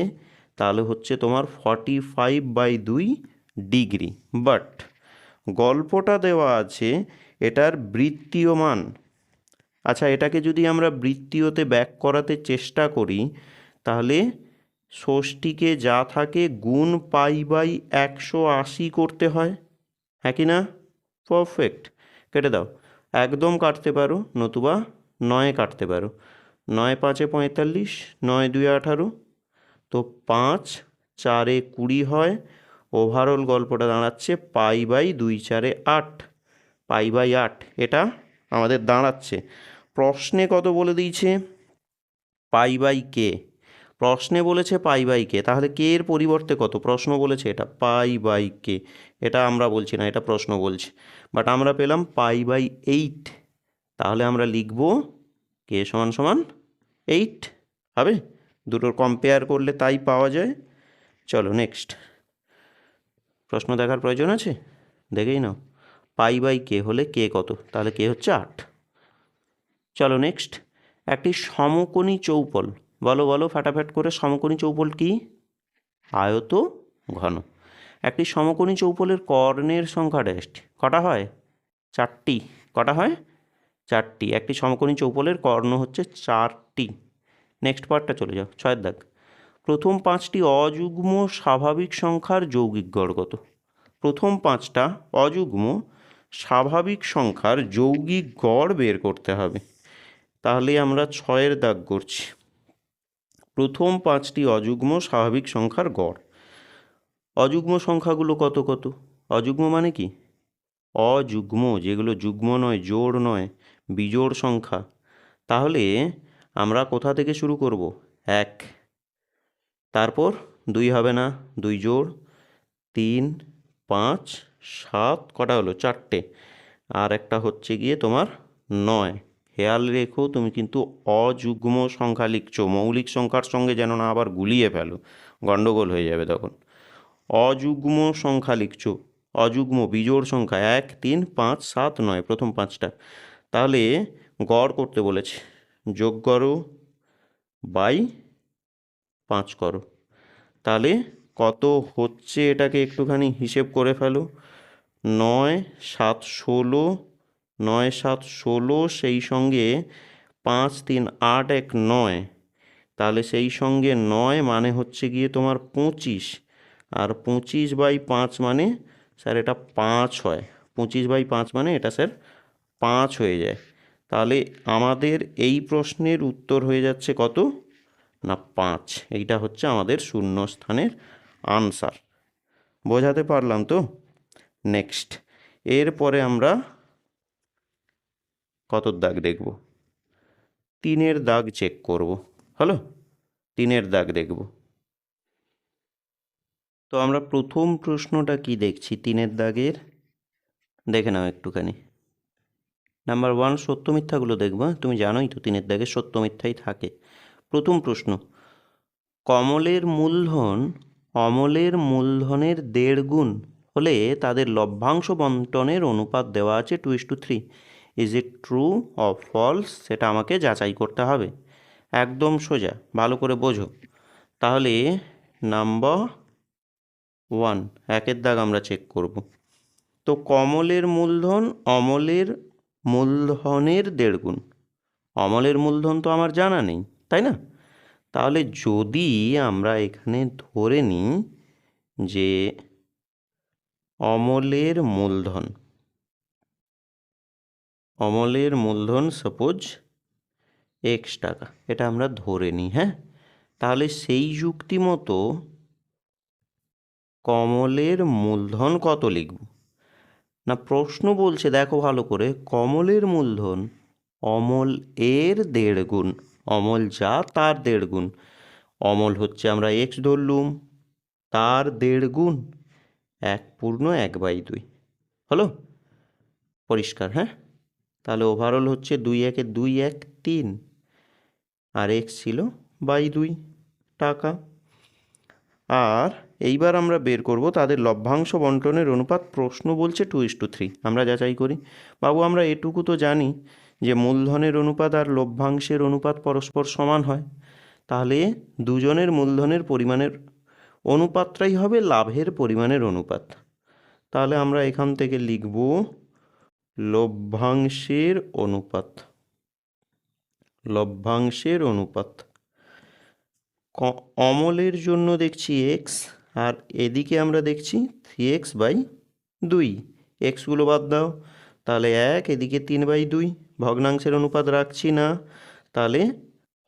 তাহলে হচ্ছে তোমার 45/2 ডিগ্রি। বাট গল্পটা দেওয়া আছে এটার বৃত্তীয় মান। আচ্ছা, এটাকে যদি আমরা বৃত্তীয়তে ব্যাক করাতে চেষ্টা করি তাহলে ষষ্ঠীকে যা থাকে গুণ পাই/180 করতে হয়, হ্যাঁ কি না? পারফেক্ট। কেটে দাও, একদম কাটতে পারো, নতুবা 9 কাটতে পারো। 9 5 45, 9 2 18, তো 5 4 20 হয়। ওভারঅল গল্পটা দাঁড়াচ্ছে পাই/2 4 8, পাই/8 এটা আমাদের দাঁড়াচ্ছে। প্রশ্নে কত বলে দিয়েছে? পাই/কে। প্রশ্নে বলেছে পাই/কে, তাহলে কে এর পরিবর্তে কত? প্রশ্ন বলেছে এটা পাই/কে, এটা আমরা বলছি না, এটা প্রশ্ন বলছে। বাট আমরা পেলাম পাই/8, তাহলে আমরা লিখব কে সমান সমান 8 হবে। দুটোর কম্পেয়ার করলে তাই পাওয়া যায়। চলো নেক্সট প্রশ্ন দেখার প্রয়োজন আছে, দেখেই নাও। পাই/কে হলে কে কত? তাহলে কে হচ্ছে 8। চলো নেক্সট, একটি সমকোণী চৌপল, বলো বলো ফাটাফাট করে, সমকোণী চৌপল কি? আয়ত ঘন। একটি সমকোণী চৌপলের কর্ণের সংখ্যা ড্যাশটি, কটা হয়? 4টি। কটা হয়? 4টি। একটি সমকোণী চৌপলের কর্ণ হচ্ছে 4টি। নেক্সট পার্টটা চলে যাও, 6-এর দাগ। প্রথম 5টি অযুগ্ম স্বাভাবিক সংখ্যার যৌগিক গড় কত? প্রথম 5টা অযুগ্ম স্বাভাবিক সংখ্যার যৌগিক গড় বের করতে হবে। তাহলে আমরা 6-এর দাগ করছি। প্রথম 5টি অযুগ্ম স্বাভাবিক সংখ্যার গড়। অযুগ্ম সংখ্যাগুলো কত কত? অযুগ্ম মানে কি? অযুগ্ম, যেগুলো যুগ্ম নয়, জোড় নয়, বিজোড় সংখ্যা। তাহলে আমরা কোথা থেকে শুরু করব? 1, তারপর 2 হবে না, 2 জোড়, 3 5 7, কটা হলো? 4টে, আর একটা হচ্ছে গিয়ে তোমার 9। খেয়াল রেখো তুমি কিন্তু অযুগ্ম সংখ্যা লিখছো, মৌলিক সংখ্যার সঙ্গে যেন না আবার গুলিয়ে ফেলো, গণ্ডগোল হয়ে যাবে তখন। অযুগ্ম সংখ্যা লিখছো, অযুগ্ম বিজোড় সংখ্যা 1 3 5 7 9, প্রথম 5টা। তাহলে গড় করতে বলেছে, যোগ করো বাই 5 করো, তাহলে কত হচ্ছে এটাকে একটুখানি হিসেব করে ফেলো। 9 7 16, 9 7 16, সেই সঙ্গে 5 3 8 1 9, তাহলে সেই সঙ্গে 9 মানে হচ্ছে গিয়ে তোমার 25, আর 25/5 মানে স্যার এটা 5 হয়। 25/5 মানে এটা স্যার 5 হয়ে যায়। তাহলে আমাদের এই প্রশ্নের উত্তর হয়ে যাচ্ছে কত না 5। এইটা হচ্ছে আমাদের শূন্যস্থানের আনসার। বোঝাতে পারলাম তো? নেক্সট, এরপরে আমরা কত দাগ দেখব? 3-এর দাগ চেক করব, হলো। 3-এর দাগ দেখব। তো আমরা প্রথম প্রশ্নটা কি দেখছি 3-এর দাগের, দেখে নাও একটুখানি। নাম্বার 1 সত্য মিথ্যাগুলো দেখবা, তুমি জানোই তো 3-এর দাগে সত্য মিথ্যাই থাকে। প্রথম প্রশ্ন, কমলের মূলধন অমলের মূলধনের 1.5 গুণ হলে তাদের লভ্যাংশ বন্টনের অনুপাত দেওয়া আছে 2:3। Is it true or false? সেটা আমাকে যাচাই করতে হবে। একদম সোজা, ভালো করে বোঝো। তাহলে নাম্বার 1 একের দাগ আমরা চেক করব। তো কমলের মূলধন অমলের মূলধনের 1.5 গুণ। অমলের মূলধন তো আমার জানা নেই, তাই না? তাহলে যদি আমরা এখানে ধরে নিই যে অমলের মূলধন সাপোজ x টাকা, এটা আমরা ধরে নিই। হ্যাঁ, তাহলে সেই যুক্তি মতো কমলের মূলধন কত লিখব? না, প্রশ্ন বলছে দেখো ভালো করে, কমলের মূলধন অমল এর 1.5 গুণ। অমল যা তার 1.5 গুণ। অমল হচ্ছে আমরা x ধরলুম, তার 1.5 গুণ 1/2 হলো? পরিষ্কার? হ্যাঁ, তাহলে ওভারঅল হচ্ছে 2 1 2 1 3, আর x ছিল 2 টাকা। আর এইবার আমরা বের করব তাদের লভ্যাংশ বন্টনের অনুপাত। প্রশ্ন বলছে 2:3। আমরা যাচাই করি। বাবু আমরা এটুকু তো জানি যে মূলধনের অনুপাত আর লভ্যাংশের অনুপাত পরস্পর সমান হয়। তাহলে দুজনের মূলধনের পরিমাণের অনুপাতটাই হবে লাভের পরিমাণের অনুপাত। তাহলে আমরা এখান থেকে লিখব লভ্যাংশের অনুপাত। অমলের জন্য দেখছি x, আর এদিকে আমরা দেখছি 3x/2। এক্সগুলো বাদ দাও, তাহলে 1, এদিকে 3/2। ভগ্নাংশের অনুপাত রাখছি না, তাহলে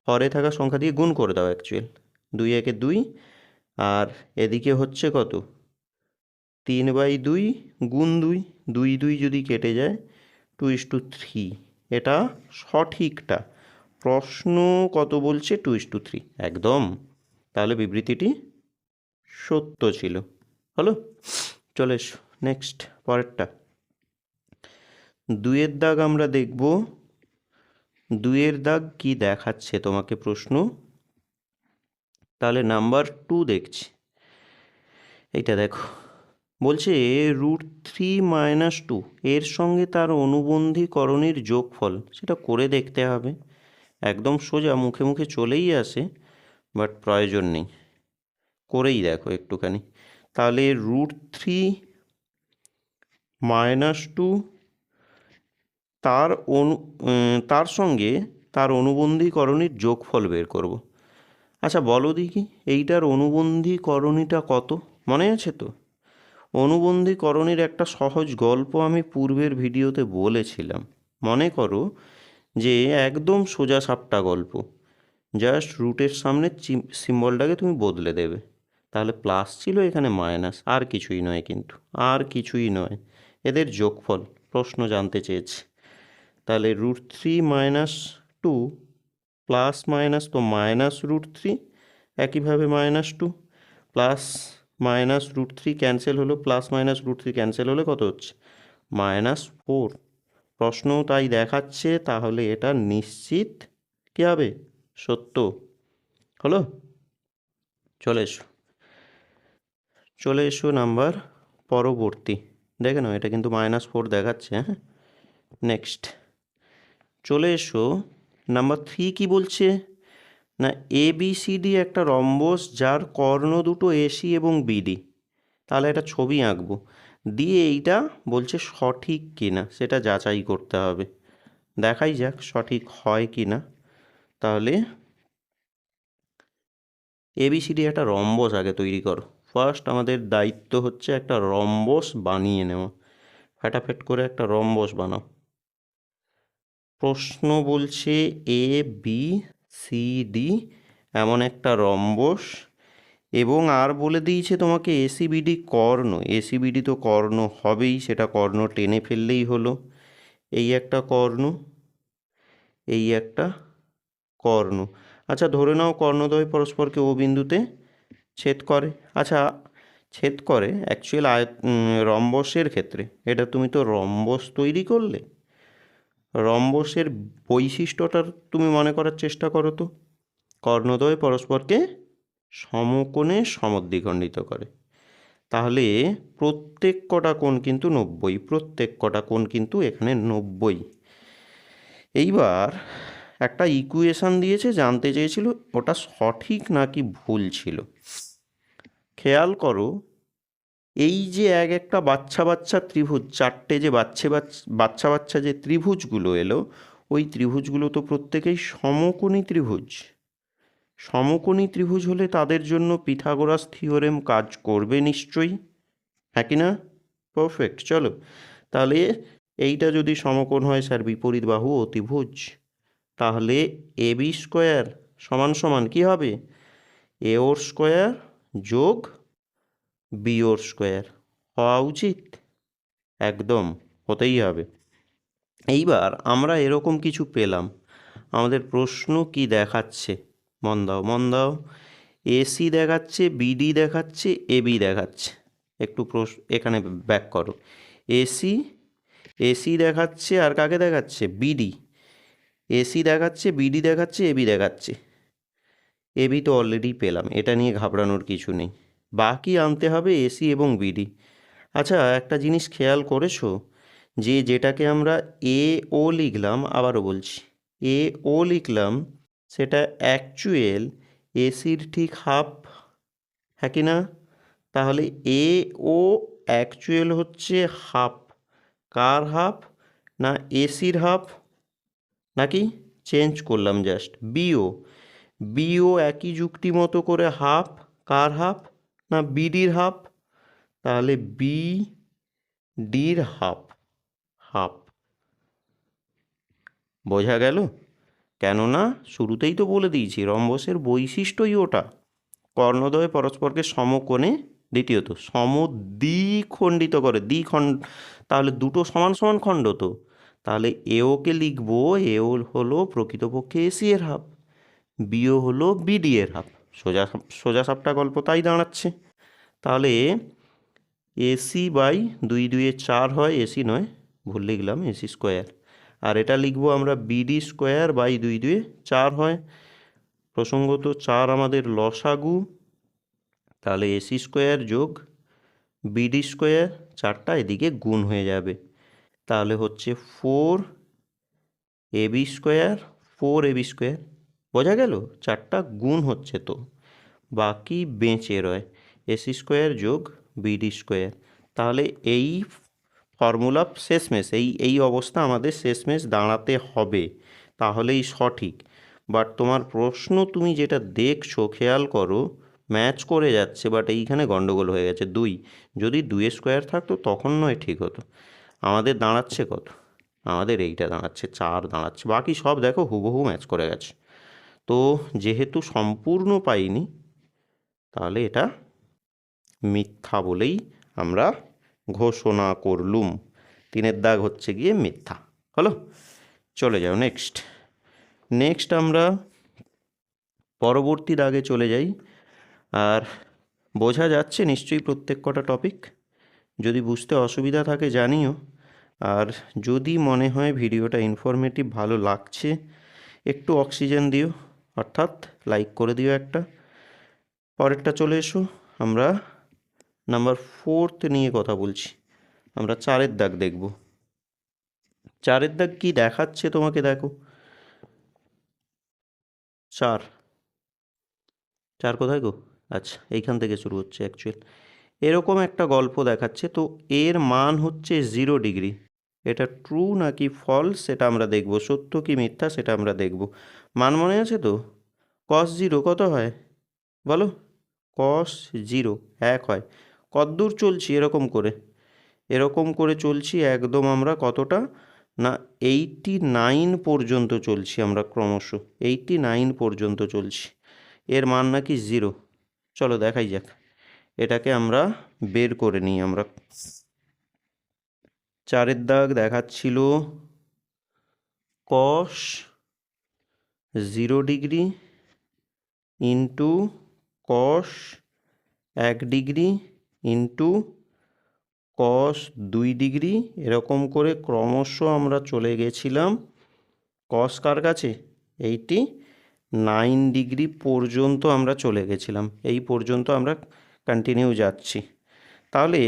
হরে থাকা সংখ্যা দিয়ে গুণ করে দাও। অ্যাকচুয়াল 2 1 2, আর এদিকে হচ্ছে কত? 3/2 গুণ 2, 2 2 যদি কেটে যায় 2:3। এটা সঠিকটা। প্রশ্ন কত বলছে? 2:3 একদম। তাহলে বিবৃতিটি সত্য ছিল। হলো? চলে এসো নেক্সট, পরেরটা। 2-এর দাগ আমরা দেখব। 2-এর দাগ কি দেখাচ্ছে তোমাকে প্রশ্ন? তাহলে নাম্বার 2 দেখছি। এইটা দেখো, বলছে √3 - 2 এর সঙ্গে তার অনুবন্ধীকরণের যোগফল, সেটা করে দেখতে হবে। একদম সোজা, মুখে মুখে চলেই আসে, বাট প্রয়োজন নেই, করেই দেখো একটুখানি। তাহলে √3 - 2 তার সঙ্গে তার অনুবন্ধীকরণের যোগফল বের করব। আচ্ছা বলো দেখি, এইটার অনুবন্ধীকরণীটা কত মনে আছে তো? অনুবন্ধীকরণের একটা সহজ গল্প আমি পূর্বের ভিডিওতে বলেছিলাম, মনে করো যে একদম সোজা সাপটা গল্প। জাস্ট রুটের সামনে সিম্বলটাকে তুমি বদলে দেবে, তাহলে প্লাস ছিল, এখানে মাইনাস, আর কিছুই নয়, কিন্তু আর কিছুই নয়, এদের যোগফল প্রশ্ন জানতে চেয়েছে। তাহলে √3 - 2 প্লাস মাইনাস তো -√3, একইভাবে -2 প্লাস -√3 ক্যান্সেল হলো, প্লাস -√3 ক্যান্সেল হলে কত হচ্ছে? -4। প্রশ্ন তাই দেখাচ্ছে, তাহলে এটা নিশ্চিত কী হবে? সত্য। হলো? চলে এসো নাম্বার পরবর্তী। দেখে নাও, এটা কিন্তু -4 দেখাচ্ছে। হ্যাঁ, নেক্সট চলে এসো নাম্বার 3। কি বলছে? না, ABCD একটা রম্বস যার কর্ণ দুটো AC এবং BD। তাহলে একটা ছবি আঁকবো, দিয়ে এইটা বলছে সঠিক কি না সেটা যাচাই করতে হবে। দেখাই যাক সঠিক হয় কি না। তাহলে ABCD একটা রম্বস আগে তৈরি করো। ফার্স্ট আমাদের দায়িত্ব হচ্ছে একটা রম্বস বানিয়ে নেওয়া। ফ্যাটাফ্যাট করে একটা রম্বস বানাও। প্রশ্ন বলছে ABCD এমন একটা রম্বস, এবং আর বলে দিয়েছে তোমাকে ACBD কর্ণ। ACBD তো কর্ণ হবেই, সেটা কর্ণ টেনে ফেললেই হলো। এই একটা কর্ণ, এই একটা কর্ণ। আচ্ছা ধরে নাও কর্ণদ্বয় পরস্পরকে ও বিন্দুতে ছেদ করে। আচ্ছা ছেদ করে অ্যাকচুয়াল রম্বসের ক্ষেত্রে, এটা তুমি তো রম্বস তৈরি করলে, রম্বসের বৈশিষ্ট্যটার তুমি মনে করার চেষ্টা করো তো। কর্ণদ্বয় পরস্পরকে সমকোণে সমদ্বিখণ্ডিত করে। তাহলে প্রত্যেক কটা কোণ কিন্তু 90, প্রত্যেক কটা কোণ কিন্তু এখানে 90। এইবার একটা ইকুয়েশন দিয়েছে, জানতে চেয়েছিল ওটা সঠিক নাকি ভুল ছিল। খেয়াল করো, এই যে একটা বাচ্চা বাচ্চা ত্রিভুজ, চারটে যে বাচ্চা বাচ্চা যে ত্রিভুজগুলো এলো, ওই ত্রিভুজগুলো তো প্রত্যেকেই সমকোণী ত্রিভুজ। সমকোণী ত্রিভুজ হলে তাদের জন্য পিথাগোরাস থিওরেম কাজ করবে নিশ্চয়ই, হ্যাঁ কি না? পারফেক্ট। চলো তাহলে এইটা যদি সমকোণ হয় স্যার বিপরীত বাহু অতিভুজ, তাহলে এ বি স্কোয়ার সমান সমান কী হবে? এ ওর স্কোয়ার যোগ বি ওর স্কোয়ার হওয়া উচিত, একদম হতেই হবে। এইবার আমরা এরকম কিছু পেলাম, আমাদের প্রশ্ন কি দেখাচ্ছে, মন দাও মন দাও। এসি দেখাচ্ছে, বিডি দেখাচ্ছে, এবি দেখাচ্ছে। একটু এখানে ব্যাক করো। এসি এসি দেখাচ্ছে, আর কাকে দেখাচ্ছে? বিডি। এসি দেখাচ্ছে, বিডি দেখাচ্ছে, এবি দেখাচ্ছে। এবি তো অলরেডি পেলাম, এটা নিয়ে ঘাবড়ানোর কিছু নেই। বাকি আনতে হবে এসি এবং বিডি। আচ্ছা, একটা জিনিস খেয়াল করেছো, যে যেটাকে আমরা এ ও লিখলাম, আবারও বলছি এ ও লিখলাম, সেটা অ্যাকচুয়াল এসির ঠিক হাফ, হ্যাঁ কি না? তাহলে এ ও অ্যাকচুয়াল হচ্ছে হাফ। কার হাফ? না এসির হাফ, নাকি চেঞ্জ করলাম জাস্ট? বিও বিও একই যুক্তি মতো করে হাফ। কার হাফ? না বিডির হাফ। তাহলে বি ডির হাফ, হাফ। বোঝা গেল? কেননা শুরুতেই তো বলে দিয়েছি রম্বসের বৈশিষ্ট্যই ওটা, কর্ণদ্বয় পরস্পরকে সমকোণে, দ্বিতীয়ত সমদ্বিখণ্ডিত করে, দ্বিখণ্ড। তাহলে দুটো সমান সমান খণ্ড তো, তাহলে এওকে লিখবো, এও হলো প্রকৃতপক্ষে এসি এর হাফ, বিও হলো বিডি এর হাফ। সোজা সোজা সাপটা গল্প তাই দাঁড়াচ্ছে। তাহলে এসি বাই দুই দুয়ে চার হয়, এসি নয়, ভুল লিখলাম, এসি স্কোয়ার। আর এটা লিখবো আমরা বিডি স্কোয়ার বাই দুই দুয়ে চার হয়। প্রসঙ্গত চার আমাদের লসাগু, তাহলে এসি স্কোয়ার যোগ বিডি স্কোয়ার, চারটা এদিকে গুণ হয়ে যাবে, তাহলে হচ্ছে four AB square, four AB square. বোঝা গেল? চারটা গুণ হচ্ছে তো, বাকি বেঁচে রয় এসি স্কোয়ার যোগ বিডি স্কোয়ার। তাহলে এই ফর্মুলা শেষমেশ, এই অবস্থা আমাদের শেষমেশ দাঁড়াতে হবে, তাহলেই সঠিক। বাট তোমার প্রশ্ন তুমি যেটা দেখছো, খেয়াল করো, ম্যাচ করে যাচ্ছে, বাট এইখানে গন্ডগোল হয়ে গেছে। দুই, যদি দুয়ে স্কোয়ার থাকতো তখন নয় ঠিক হতো। আমাদের দাঁড়াচ্ছে কত? আমাদের এইটা দাঁড়াচ্ছে চার দাঁড়াচ্ছে, বাকি সব দেখো হুবহু ম্যাচ করে গেছে। তো যেহেতু সম্পূর্ণ পাইনি, তাহলে এটা মিথ্যা বলেই আমরা ঘোষণা করলুম। তিনের দাগ হচ্ছে গিয়ে মিথ্যা হলো। চলে যাও নেক্সট। নেক্সট আমরা পরবর্তী দাগে চলে যাই। আর বোঝা যাচ্ছে নিশ্চয়ই প্রত্যেক কটা টপিক? যদি বুঝতে অসুবিধা থাকে জানিও। আর যদি মনে হয় ভিডিওটা ইনফরমেটিভ ভালো লাগছে, একটু অক্সিজেন দিও, অর্থাৎ লাইক করে দিও একটা। পরেরটা চলে এসো, আমরা নাম্বার 4 নিয়ে কথা বলছি। আমরা চারের দাগ দেখব। চারের দাগ কি দেখাচ্ছে তোমাকে? দেখো, চার, চার কোথায় গো? আচ্ছা, এইখান থেকে শুরু হচ্ছে অ্যাকচুয়াল। এরকম একটা গল্প দেখাচ্ছে, তো এর মান হচ্ছে 0 ডিগ্রি। এটা ট্রু নাকি ফলস সেটা আমরা দেখব, সত্য কি মিথ্যা সেটা আমরা দেখব। মান মনে আছে তো? cos 0 কত হয় বলো? cos 0 1 হয়। কতদূর চলছি এরকম করে চলছি একদম, আমরা কতটা না 89 পর্যন্ত চলছি আমরা, ক্রমশ 89 পর্যন্ত চলছি। এর মান নাকি 0। চলো দেখাই যাক, এটাকে আমরা বের করে নিই। আমরা চারের দাগ দেখাচ্ছিল cos 0 degree into cos 1 degree into cos 2 degree, এরকম করে ক্রমশ আমরা চলে গেছিলাম cos কার কাছে? 89 ডিগ্রি পর্যন্ত আমরা চলে গেছিলাম, এই পর্যন্ত আমরা কন্টিনিউ যাচ্ছি। তাহলে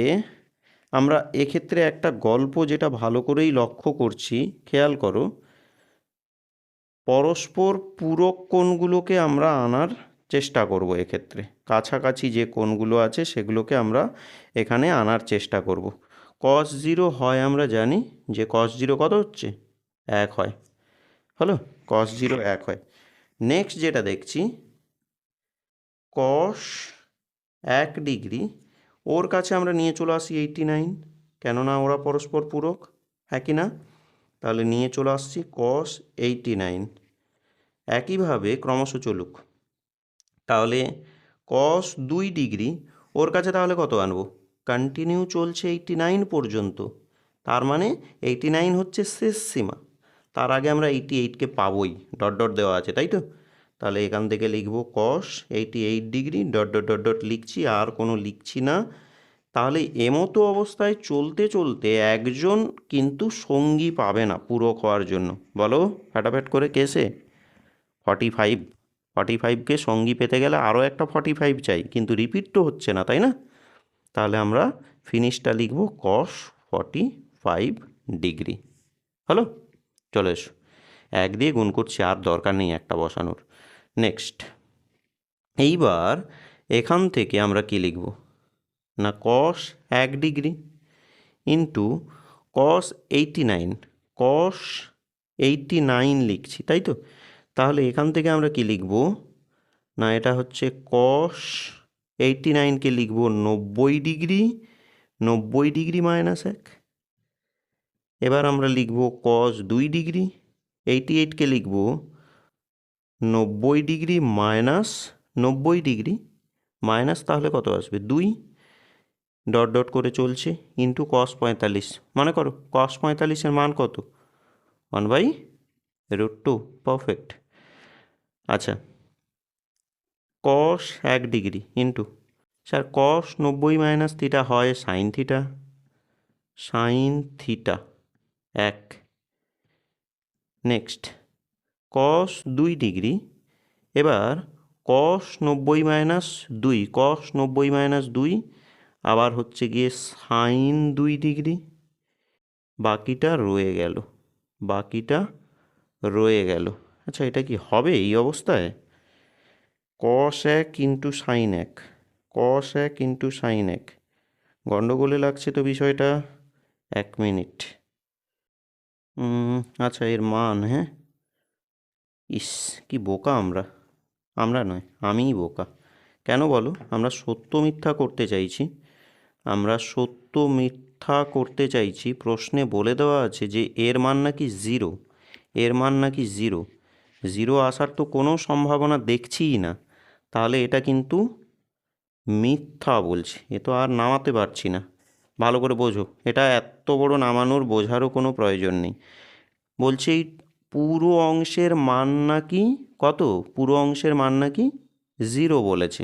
আমরা এক্ষেত্রে একটা গল্প যেটা ভালো করেই লক্ষ্য করছি, খেয়াল করো, পরস্পর পূরক কোণগুলোকে আমরা আনার চেষ্টা করব এক্ষেত্রে। কাছাকাছি যে কোণগুলো আছে সেগুলোকে আমরা এখানে আনার চেষ্টা করব। কস জিরো হয় আমরা জানি যে কস জিরো কত হচ্ছে, 1 হয়। হলো, কস জিরো 1 হয়। নেক্সট যেটা দেখছি, কস 1 ডিগ্রি, ওর কাছে আমরা নিয়ে চলে আসি 89, কেননা ওরা পরস্পর পূরক, হ্যাঁ কি না? তাহলে নিয়ে চলে আসছি কস 89। একইভাবে ক্রমশ চলুক। তাহলে কস 2 ডিগ্রি, ওর কাছে তাহলে কত আনবো? কন্টিনিউ চলছে 89 পর্যন্ত, তার মানে 89 হচ্ছে শেষ সীমা। তার আগে আমরা 88কে পাবোই, ডট ডট দেওয়া আছে, তাই তো? তাহলে এখান থেকে লিখব কস 88 degree, dot dot dot dot লিখছি, আর কোনো লিখছি না। তাহলে এমতো অবস্থায় চলতে চলতে একজন কিন্তু সঙ্গী পাবে না পূরক হওয়ার জন্য। বলো ফটাফট করে, কেসে 45, 45কে সঙ্গী পেতে গেলে আরও একটা 45 চাই, কিন্তু রিপিট তো হচ্ছে না, তাই না? তাহলে আমরা ফিনিশটা লিখব কস 45 ডিগ্রি। হলো, চলে এসো, 1 দিয়ে গুণ করছি, আর দরকার নেই একটা বসানোর। নেক্সট, এইবার এখান থেকে আমরা কি লিখব না, কস 1 ডিগ্রি ইন্টু কস 89, কস 89 লিখছি, তাই তো? তাহলে এখান থেকে আমরা কি লিখব না, এটা হচ্ছে কস 89কে লিখব 90 ডিগ্রি, 90 ডিগ্রি মাইনাস 1। এবার আমরা লিখব কস 2 ডিগ্রি, 88কে লিখব 90 ডিগ্রি মাইনাস 90 ডিগ্রি মাইনাস, তাহলে কত আসবে 2, ডট ডট করে চলছে, ইন্টু কস 45। মনে করো কস 45-এর মান কত? 1/√2, পারফেক্ট। আচ্ছা, cos 1 degree into, sir cos 90 minus theta হয় sine theta, sine theta 1। Next, cos 2 degree, এবার কস 90 মাইনাস 2, কস 90 মাইনাস 2, আবার হচ্ছে গিয়ে সাইন 2 ডিগ্রি, বাকিটা রয়ে গেল, বাকিটা রয়ে গেল। আচ্ছা, এটা কি হবে এই অবস্থায়? কস 1 ইন্টু সাইন 1, কস 1 ইন্টু সাইন 1, গণ্ডগোলে লাগছে তো বিষয়টা। 1 মিনিট। আচ্ছা, এর মান, হ্যাঁ, ইস কি বোকা আমরা, আমরা নয় আমিই বোকা। কেন বলো? আমরা সত্য মিথ্যা করতে চাইছি, আমরা সত্য মিথ্যা করতে চাইছি। প্রশ্নে বলে দেওয়া আছে যে এর মান নাকি 0, এর মান নাকি 0, 0 আসার তো কোনো সম্ভাবনা দেখছিই না। তাহলে এটা কিন্তু মিথ্যা বলছে, এ তো আর নামাতে পারছি না। ভালো করে বোঝো, এটা এত বড় নামানোর বোঝারও কোনো প্রয়োজন নেই। বলছে এই পুরো অংশের মান নাকি কত, পুরো অংশের মান নাকি 0 বলেছে।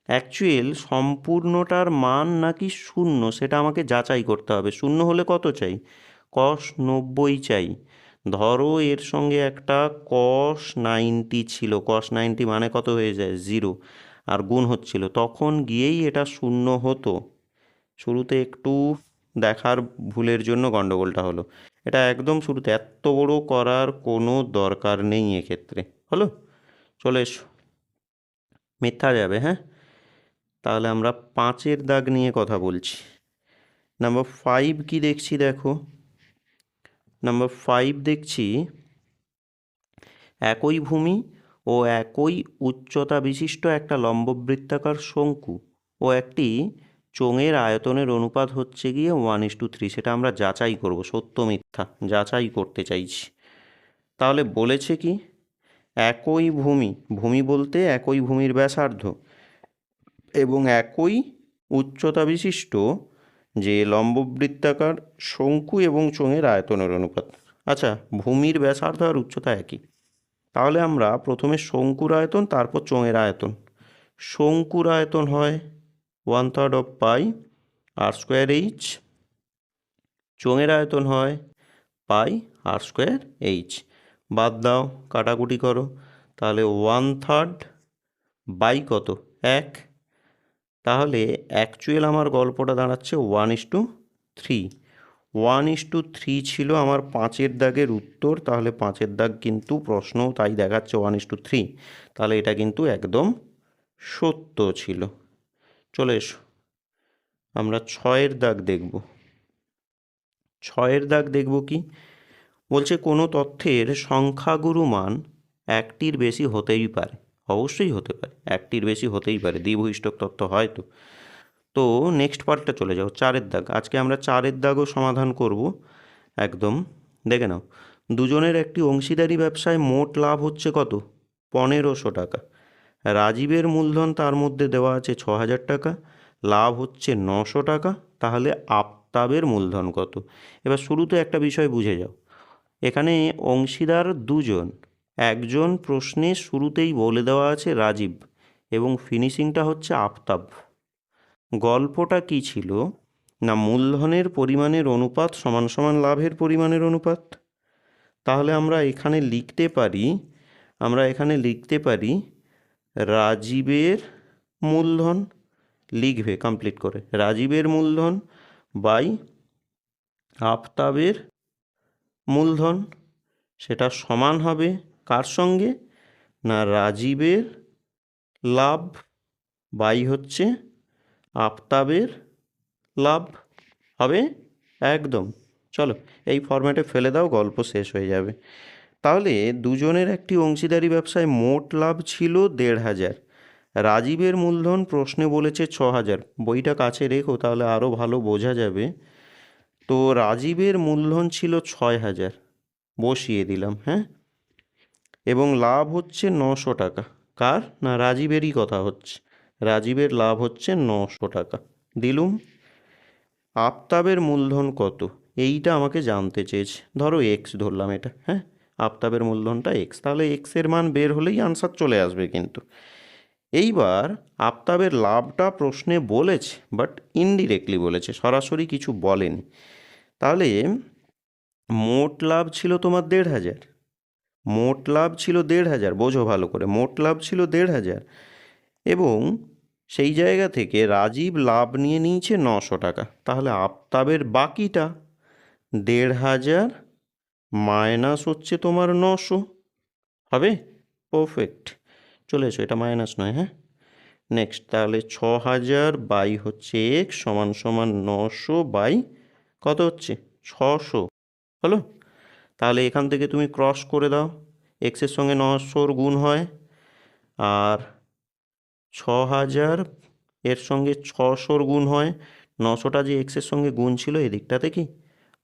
অ্যাকচুয়াল সম্পূর্ণটার মান নাকি 0, সেটা আমাকে যাচাই করতে হবে। 0 হলে কত চাই? কস 90 চাই। ধরো এর সঙ্গে একটা কস 90 ছিল, কস 90 মানে কত হয়ে যায়? 0, আর গুণ হচ্ছিল, তখন গিয়েই এটা 0 হতো। শুরুতে একটু দেখার ভুলের জন্য গণ্ডগোলটা হলো। এটা একদম শুরুতে, এত বড় করার কোনো দরকার নেই এক্ষেত্রে। হলো, চলে এসো, মিথ্যা যাবে, হ্যাঁ। তাহলে আমরা 5-এর দাগ নিয়ে কথা বলছি। নাম্বার 5 কি দেখছি দেখো, নাম্বার 5 দেখছি একই ভূমি ও একই উচ্চতা বিশিষ্ট একটা লম্ববৃত্তাকার শঙ্কু ও একটি চোঙের আয়তনের অনুপাত হচ্ছে গিয়ে 1:3। সেটা আমরা যাচাই করব, সত্য মিথ্যা যাচাই করতে চাইছি। তাহলে বলেছে কি, একই ভূমি, ভূমি বলতে একই ভূমির ব্যাসার্ধ এবং একই উচ্চতা বিশিষ্ট যে লম্ববৃত্তাকার শঙ্কু এবং চোঙের আয়তনের অনুপাত। আচ্ছা, ভূমির ব্যাসার্ধ আর উচ্চতা একই, তাহলে আমরা প্রথমে শঙ্কুর আয়তন, তারপর চোঙের আয়তন। শঙ্কুর আয়তন হয় 1/3 of pi R square H, চোঙের আয়তন হয় পাই আর স্কোয়ার এইচ। বাদ দাও, কাটাকুটি করো, তাহলে 1/3 বাই কত? 1। তাহলে অ্যাকচুয়াল আমার গল্পটা দাঁড়াচ্ছে 1:3। 1:3 ছিল আমার 5-এর দাগের উত্তর, তাহলে 5-এর দাগ কিন্তু প্রশ্নও তাই দেখাচ্ছে 1:3, তাহলে এটা কিন্তু একদম সত্য ছিল। চলে এসো, আমরা 6-এর দাগ দেখব। 6-এর দাগ দেখব কি বলছে, কোনো তথ্যের সংখ্যাগুরু মান 1টির বেশি হতেই পারে। অবশ্যই হতে পারে, 1টির বেশি হতেই পারে, দ্বিবহিষ্টক তথ্য হয় তো। তো নেক্সট পার্টটা চলে যাও, 4-এর দাগ। আজকে আমরা 4-এর দাগও সমাধান করব একদম। দেখে নাও, দুজনের একটি অংশীদারি ব্যবসায় মোট লাভ হচ্ছে কত? 1500 টাকা। রাজীবের মূলধন তার মধ্যে দেওয়া আছে 6000 টাকা, লাভ হচ্ছে 900 টাকা, তাহলে আফতাবের মূলধন কত? এবার শুরুতে একটা বিষয় বুঝে যাও, এখানে অংশীদার দুজন, একজন প্রশ্নে শুরুতেই বলে দেওয়া আছে রাজীব এবং ফিনিশিংটা হচ্ছে আফতাব। গল্পটা কি ছিল না, মূলধনের পরিমাণের অনুপাত সমান সমান লাভের পরিমাণের অনুপাত। তাহলে আমরা এখানে লিখতে পারি রাজীবের মূলধন, লিখবে কমপ্লিট করে, রাজীবের মূলধন বাই আফতাবের মূলধন, সেটা সমান হবে কার সঙ্গে না রাজীবের লাভ বাই হচ্ছে আফতাবের লাভ হবে একদম। চলো এই ফরম্যাটে ফেলে দাও, গল্প শেষ হয়ে যাবে। তাহলে দুজনের একটি অংশীদারি ব্যবসায় মোট লাভ ছিল 1500। রাজীবের মূলধন প্রশ্নে বলেছে 6000, বইটা কাছে রেখো তাহলে আরও ভালো বোঝা যাবে। তো রাজীবের মূলধন ছিল 6000, বসিয়ে দিলাম, হ্যাঁ, এবং লাভ হচ্ছে 900 টাকা। কার না রাজীবেরই কথা হচ্ছে, রাজীবের লাভ হচ্ছে 900 টাকা দিলুম। আফতাবের মূলধন কত এইটা আমাকে জানতে চেয়েছে, ধরো এক্স ধরলাম এটা, হ্যাঁ, আফতাবের মূলধনটা এক্স, তাহলে এক্সের মান বের হলেই আনসার চলে আসবে। কিন্তু এইবার আফতাবের লাভটা প্রশ্নে বলেছে, বাট ইনডিরেক্টলি বলেছে, সরাসরি কিছু বলেনি। তাহলে মোট লাভ ছিল তোমার 1500, মোট লাভ ছিল 1500, বোঝো ভালো করে, মোট লাভ ছিল 1500, এবং সেই জায়গা থেকে রাজীব লাভ নিয়ে নিয়েছে 900 টাকা। তাহলে আফতাবের বাকিটা 1500 মাইনাস হচ্ছে তোমার 900 হবে। পারফেক্ট, চলে এসো, এটা মাইনাস নয়, হ্যাঁ। নেক্সট, তাহলে 6000 বাই হচ্ছে এক্স সমান সমান 900 বাই কত হচ্ছে 600, হলো। তাহলে এখান থেকে তুমি ক্রস করে দাও, এক্সের সঙ্গে 900 গুণ হয়, আর 6000 এর সঙ্গে 600 গুণ হয়, 900টা যে এক্সের সঙ্গে গুণ ছিল এদিকটাতে কি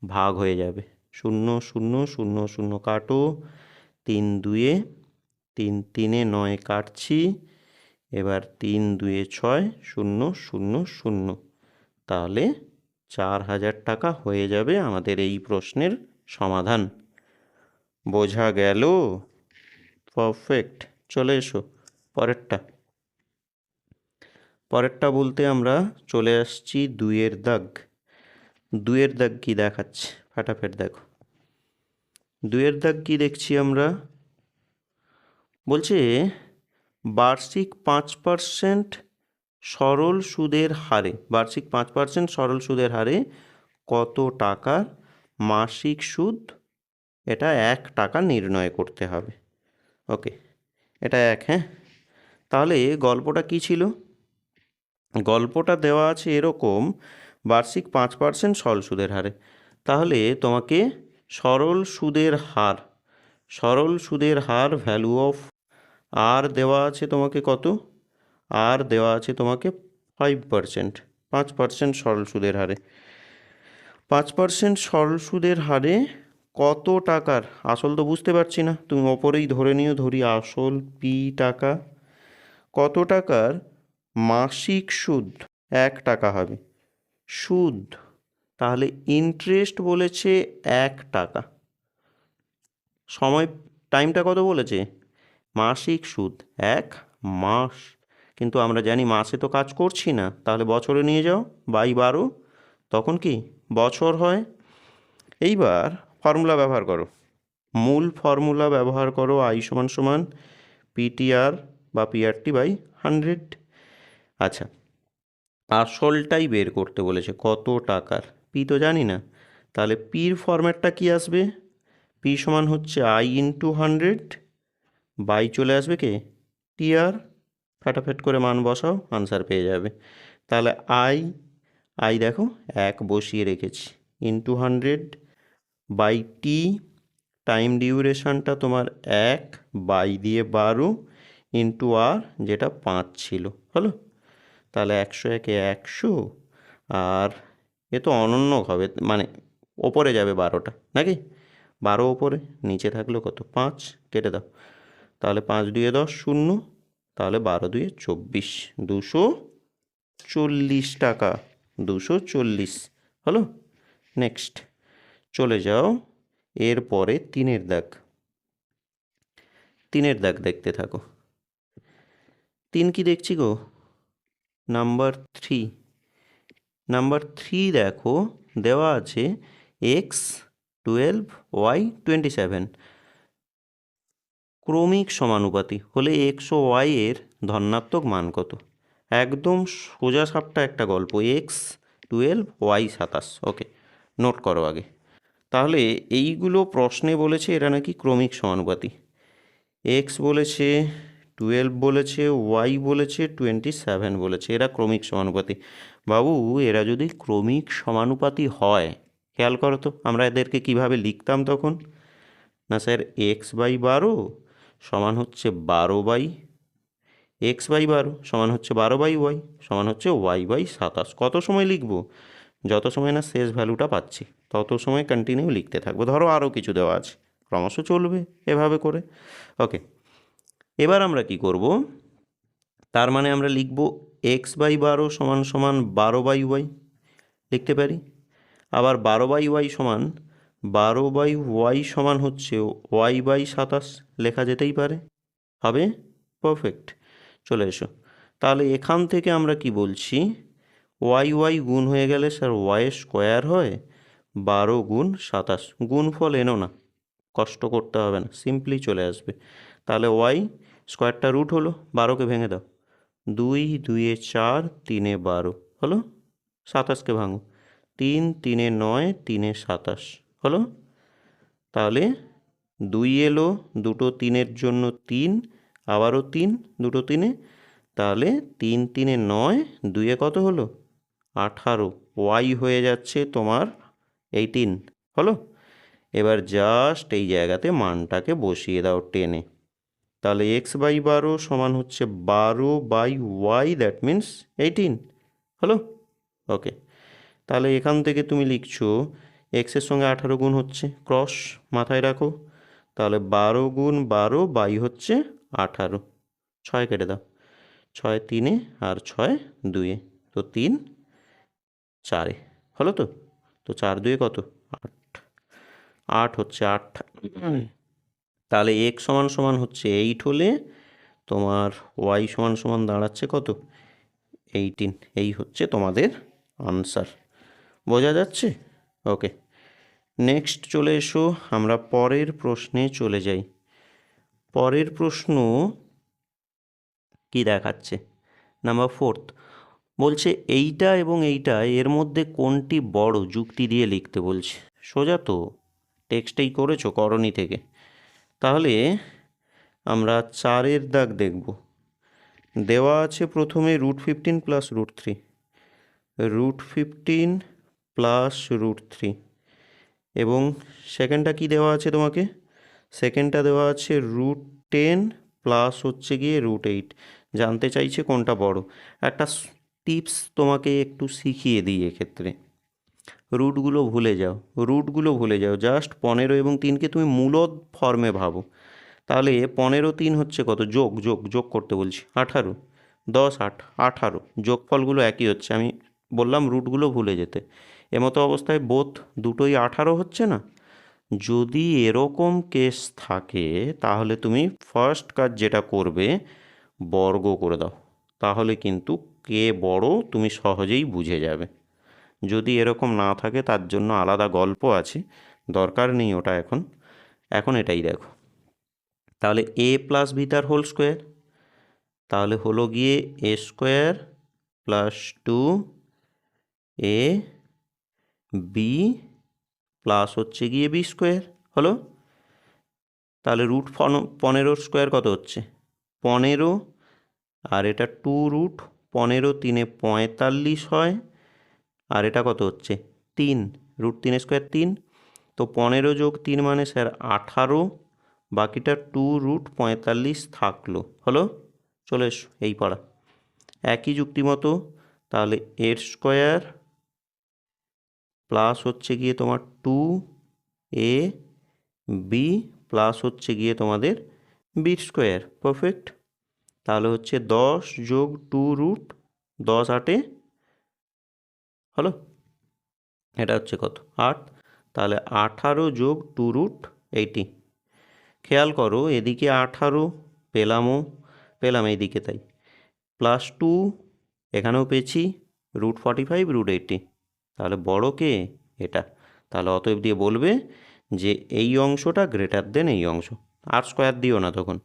ভাগ হয়ে যাবে, 0 0 0 0 কাটো, 3 2 3 3 9 কাটছি, এবার 3 2 6 0 0 0, তাহলে 4000 টাকা হয়ে যাবে আমাদের এই প্রশ্নের সমাধান। বোঝা গেল? পারফেক্ট, চলে এসো পরেরটা বলতে আমরা চলে আসছি 2-এর দাগ। 2-এর দাগ কি দেখাচ্ছে ফাটাফাট দেখো। 2-এর দাগ কি দেখছি আমরা, বলছে বার্ষিক 5% সরল সুদের হারে, বার্ষিক 5% সরল সুদের হারে কত টাকার মাসিক সুদ, এটা 1 টাকা নির্ণয় করতে হবে। ওকে, এটা 1, হ্যাঁ। তাহলে গল্পটা কি ছিল, গল্পটা দেওয়া আছে এরকম, বার্ষিক 5% সরল সুদের হারে। তাহলে তোমাকে সরল সুদের হার ভ্যালু অফ আর দেওয়া আছে তোমাকে কত, আর দেওয়া আছে তোমাকে 5%, 5% সরল সুদের হারে। 5% সরল সুদের হারে কত টাকার, আসল তো বুঝতে পারছি না, তুমি ওপরেই ধরে নিও, ধরি আসল পি টাকা, কত টাকার মাসিক সুদ 1 টাকা হবে। সুদ, তাহলে ইন্টারেস্ট বলেছে 1 টাকা, সময় টাইমটা কত বলেছে, মাসিক সুদ 1 মাস, কিন্তু আমরা জানি মাসে তো কাজ করছি না, তাহলে বছরে নিয়ে যাও বাই 12, তখন কি বছর হয়। এইবার ফর্মুলা ব্যবহার করো, মূল ফর্মুলা ব্যবহার করো, আই সমান সমান পিটিআর বা পিআরটি বাই 100। আচ্ছা, আসলটাই বের করতে বলেছে কত টাকার, পি তো জানি না, তাহলে পির ফরম্যাটটা কি আসবে? পি সমান হচ্ছে আই ইন্টু 100 বাই চলে আসবে কে টিআর, ফটাফট করে মান বসাও, আনসার পেয়ে যাবে। তাহলে আই দেখো 1 বসিয়ে রেখেছি, ইন্টু 100 বাই টি, টাইম ডিউরেশনটা তোমার 1 বাই দিয়ে 12 ইন্টু আর যেটা 5 ছিল, হলো? তাহলে 100 একে 100, আর এ তো অনন্য হবে, মানে ওপরে যাবে 12টা নাকি, 12 ওপরে, নিচে থাকলো কত 5, কেটে দাও। তাহলে 5 দুয়ে 10 শূন্য, তাহলে 12 দুয়ে 24, 240 টাকা, 240, হলো? নেক্সট চলে যাও, এরপরে 3-এর দাগ, 3-এর দাগ দেখতে থাকো। 3 কি দেখছি গো? নাম্বার 3, নাম্বার 3 দেখো দেওয়া আছে এক্স 12 ওয়াই 27 ক্রমিক সমানুপাতি হলে এক্স ও ওয়াই এর ধনাত্মক মান কত? একদম সোজা সাপটা একটা গল্প, এক্স 12 ওয়াই 27, ওকে, নোট করো আগে। তাহলে এইগুলো প্রশ্নে বলেছে এরা নাকি ক্রমিক সমানুপাতি, এক্স বলেছে, 12 বলেছে, ওয়াই বলেছে, 27 বলেছে, এরা ক্রমিক সমানুপাতি। বাবু এরা যদি ক্রমিক সমানুপাতি হয়, খেয়াল করো তো আমরা এদেরকে কিভাবে লিখতাম তখন, না স্যার এক্স বাই 12 সমান হচ্ছে 12 বাই এক্স বাই 12 সমান হচ্ছে 12 বাই ওয়াই সমান হচ্ছে ওয়াই বাই 27। কত সময় লিখবো? যত সময় না শেষ ভ্যালুটা পাচ্ছি তত সময় কন্টিনিউ লিখতে থাকবো। ধরো আরও কিছু দেওয়া আছে, ক্রমশ চলবে এভাবে করে, ওকে। এবার আমরা কি করব, তার মানে আমরা লিখব এক্স বাই 12 সমান সমান 12 বাই ওয়াই লিখতে পারি, আবার 12 বাই ওয়াই সমান 12 বাই ওয়াই সমান হচ্ছে ওয়াই বাই 27 লেখা যেতেই পারে, হবে? পারফেক্ট, চলে এসো। তাহলে এখান থেকে আমরা কি বলছি, ওয়াই ওয়াই গুণ হয়ে গেলে স্যার ওয়াই স্কোয়ার হয়, 12 গুণ 27, গুণফল এনো না, কষ্ট করতে হবে না, সিম্পলি চলে আসবে। তাহলে ওয়াই স্কোয়ারটা রুট হলো, 12কে ভেঙে দাও, 2 2 4 3 12, হলো? 27কে ভাঙো, 3 3 9 3 27, হলো? তাহলে 2 এলো, দুটো 3-এর জন্য 3, আবারও 3, দুটো 3-এ, তাহলে 3 3 9, 2-এ কত হলো 18, ওয়াই হয়ে যাচ্ছে তোমার 18, হলো? এবার জাস্ট এই জায়গাতে মানটাকে বসিয়ে দাও 10-এ, তাহলে এক্স বাই 12 সমান হচ্ছে 12 বাই ওয়াই, দ্যাট মিন্স 18, হলো? ওকে, তাহলে এখান থেকে তুমি লিখছো এক্সের সঙ্গে 18 গুণ হচ্ছে, ক্রস মাথায় রাখো, তাহলে 12 গুণ 12 বাই হচ্ছে 18, 6 কেটে দাও, 6 3-এ আর 6 2-এ, তো 3 4-এ, হলো তো? তো 4 2-এ কত 8, 8 হচ্ছে 8, তাহলে এক্স সমান সমান হচ্ছে 8 হলে তোমার ওয়াই সমান সমান দাঁড়াচ্ছে কত 18, এই হচ্ছে তোমাদের আনসার, বোঝা যাচ্ছে? ওকে, নেক্সট চলে এসো, আমরা পরের প্রশ্নে চলে যাই। পরের প্রশ্ন কি দেখাচ্ছে, নাম্বার 4 বলছে এইটা এবং এইটা এর মধ্যে কোনটি বড়, যুক্তি দিয়ে লিখতে বলছে। সোজা তো, টেক্সটেই করেছো করণী থেকে। তাহলে আমরা 4-এর দাগ দেখব, দেওয়া আছে প্রথমে √15 প্লাস √3, √15 প্লাস √3, এবং সেকেন্ডটা কি দেওয়া আছে তোমাকে, সেকেন্ডটা দেওয়া আছে √10 প্লাস হচ্ছে গিয়ে √8, জানতে চাইছে কোনটা বড়। একটা টিপস তোমাকে একটু শিখিয়ে দিই এক্ষেত্রে, রুটগুলো ভুলে যাও, রুটগুলো ভুলে যাও, জাস্ট 15 এবং 3কে তুমি মূলদ ফর্মে ভাবো। তাহলে 15 3 হচ্ছে কত, যোগ যোগ যোগ করতে বলছি 18, 10 8 18, যোগফলগুলো একই হচ্ছে, আমি বললাম রুটগুলো ভুলে যেতে। এমতো অবস্থায় বোথ দুটোই 18 হচ্ছে না? যদি এরকম কেস থাকে তাহলে তুমি ফার্স্ট কাজ যেটা করবে, বর্গ করে দাও, তাহলে কিন্তু কে বড় তুমি সহজেই বুঝে যাবে। যদি এরকম না থাকে তার জন্য আলাদা গল্প আছে, দরকার নেই ওটা এখন, এখন এটাই দেখো। তাহলে এ প্লাস বি তার হোল স্কোয়ার, তাহলে হলো গিয়ে এ square plus 2 A B plus হচ্ছে গিয়ে বি স্কোয়ার হলো। তাহলে রুট 15 স্কোয়ার কত হচ্ছে 15, আর এটা 2 √15 3 45 হয়, আর এটা কত হচ্ছে 3, √3 স্কোয়ার 3, তো 15 যোগ 3 মানে স্যার 18, বাকিটা 2 √45 থাকলো হলো। চলে এসো এই পড়া একই যুক্তি মতো, তাহলে এর স্কোয়ার প্লাস হচ্ছে গিয়ে তোমার 2ab প্লাস হচ্ছে গিয়ে তোমাদের বি স্কোয়ার, পারফেক্ট। তাহলে হচ্ছে 10 যোগ 2 √10 8 হলো, এটা হচ্ছে কত 8, তাহলে 18 যোগ 2 √80। খেয়াল করো এদিকে 18 পেলাম এইদিকে, তাই প্লাস 2 এখানেও পেয়েছি, √45 √80, তাহলে বড় কে এটা, তাহলে অতএব দিয়ে বলবে যে এই অংশটা গ্রেটার দেন এই অংশ। আর স্কোয়ার দিও না তখন,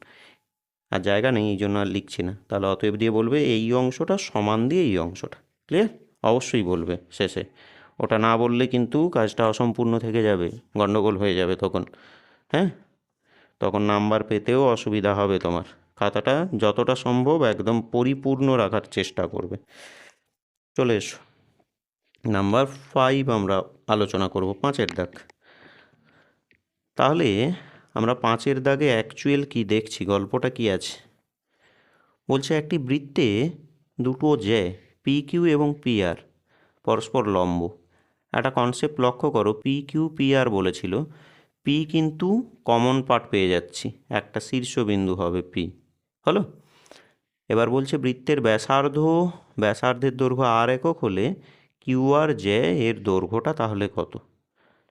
আর জায়গা নেই এই জন্য আর লিখছি না, তাহলে অতএব দিয়ে বলবে এই অংশটা সমান দিয়ে এই অংশটা, ক্লিয়ার? অবশ্যই বলবে শেষে, ওটা না বললে কিন্তু কাজটা অসম্পূর্ণ থেকে যাবে, গণ্ডগোল হয়ে যাবে তখন, হ্যাঁ, তখন নাম্বার পেতেও অসুবিধা হবে তোমার। খাতাটা যতটা সম্ভব একদম পরিপূর্ণ রাখার চেষ্টা করবে। চলে এসো নাম্বার 5 আমরা আলোচনা করব, 5-এর দাগ। তাহলে আমরা 5-এর দাগে অ্যাকচুয়াল কি দেখছি, গল্পটা কি আছে বলছে, একটি বৃত্তে দুটো জ্যা পি কিউ এবং পি আর পরস্পর লম্ব। একটা কনসেপ্ট লক্ষ্য করো, পি কিউ পি আর বলেছিল, পি কিন্তু কমন পার্ট পেয়ে যাচ্ছি, একটা শীর্ষবিন্দু হবে পি হলো। এবার বলছে বৃত্তের ব্যাসার্ধের দৈর্ঘ্য আর একক হলে কিউ আর জ্যা এর দৈর্ঘ্যটা তাহলে কত।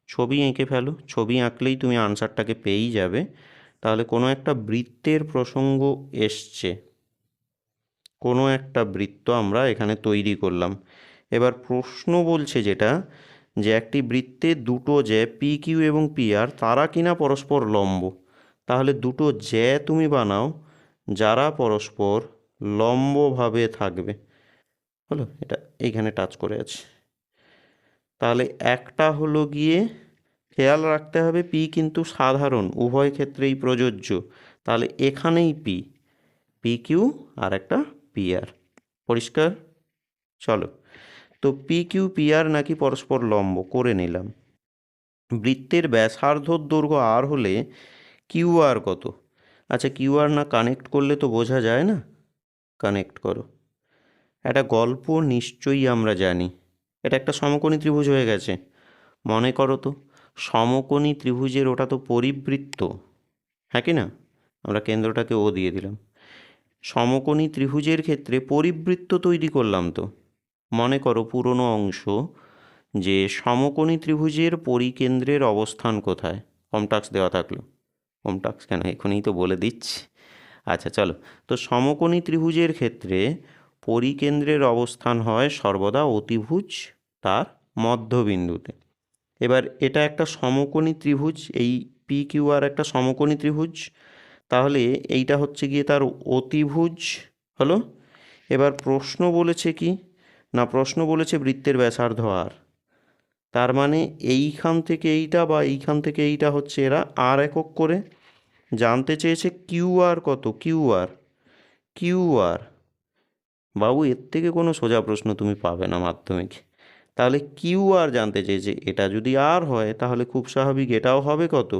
ছবি এঁকে ফেলো, ছবি আঁকলেই তুমি আনসারটাকে পেয়েই যাবে। তাহলে কোনো একটা বৃত্তের প্রসঙ্গ এসছে, কোনো একটা বৃত্ত আমরা এখানে তৈরি করলাম। এবার প্রশ্ন বলছে যেটা, যে একটি বৃত্তে দুটো জ্যা পি কিউ এবং পি আর তারা কিনা পরস্পর লম্ব। তাহলে দুটো জ্যা তুমি বানাও যারা পরস্পর লম্বভাবে থাকবে হলো, এটা এইখানে টাচ করে আছে। তাহলে একটা হলো গিয়ে, খেয়াল রাখতে হবে পি কিন্তু সাধারণ, উভয় ক্ষেত্রেই প্রযোজ্য, তাহলে এখানেই পি কিউ আর একটা পি আর, পরিষ্কার? চলো, তো পি কিউ পি আর নাকি পরস্পর লম্ব করে নিলাম। বৃত্তের ব্যাসার্ধর দৈর্ঘ্য আর হলে কিউ আর কত? আচ্ছা কিউ আর না কানেক্ট করলে তো বোঝা যায় না, কানেক্ট করো। একটা গল্প নিশ্চয়ই আমরা জানি, এটা একটা সমকোণী ত্রিভুজ হয়ে গেছে, মনে করো তো সমকোণী ত্রিভুজের ওটা তো পরিবৃত্ত, হ্যাঁ কি না? আমরা কেন্দ্রটাকে ও দিয়ে দিলাম। সমকোণী ত্রিভুজের ক্ষেত্রে পরিবৃত্ত তৈরি করলাম তো, মনে করো পুরনো অংশ, যে সমকোণী ত্রিভুজের পরিকেন্দ্রের অবস্থান কোথায়, কমটাক্স দেওয়া থাকলো, কমটাক্স কেন এখনই তো বলে দিচ্ছি। আচ্ছা চলো, তো সমকোণী ত্রিভুজের ক্ষেত্রে পরিকেন্দ্রের অবস্থান হয় সর্বদা অতিভুজ তার মধ্যবিন্দুতে। এবার এটা একটা সমকোণী ত্রিভুজ, এই পি কিউ আর একটা সমকোণী ত্রিভুজ, তাহলে এইটা হচ্ছে গিয়ে তার অতিভুজ হলো। এবার প্রশ্ন বলেছে কি না, প্রশ্ন বলেছে বৃত্তের ব্যাসার্ধ আর, তার মানে এইখান থেকে এইটা বা এইখান থেকে এইটা হচ্ছে এরা আর একক করে। জানতে চেয়েছে কিউ আর কত, কিউ আর বাবু এর থেকে কোনো সোজা প্রশ্ন তুমি পাবে না মাধ্যমিকে। তাহলে কিউ আর জানতে চেয়েছে, এটা যদি আর হয় তাহলে খুব স্বাভাবিক এটাও হবে কত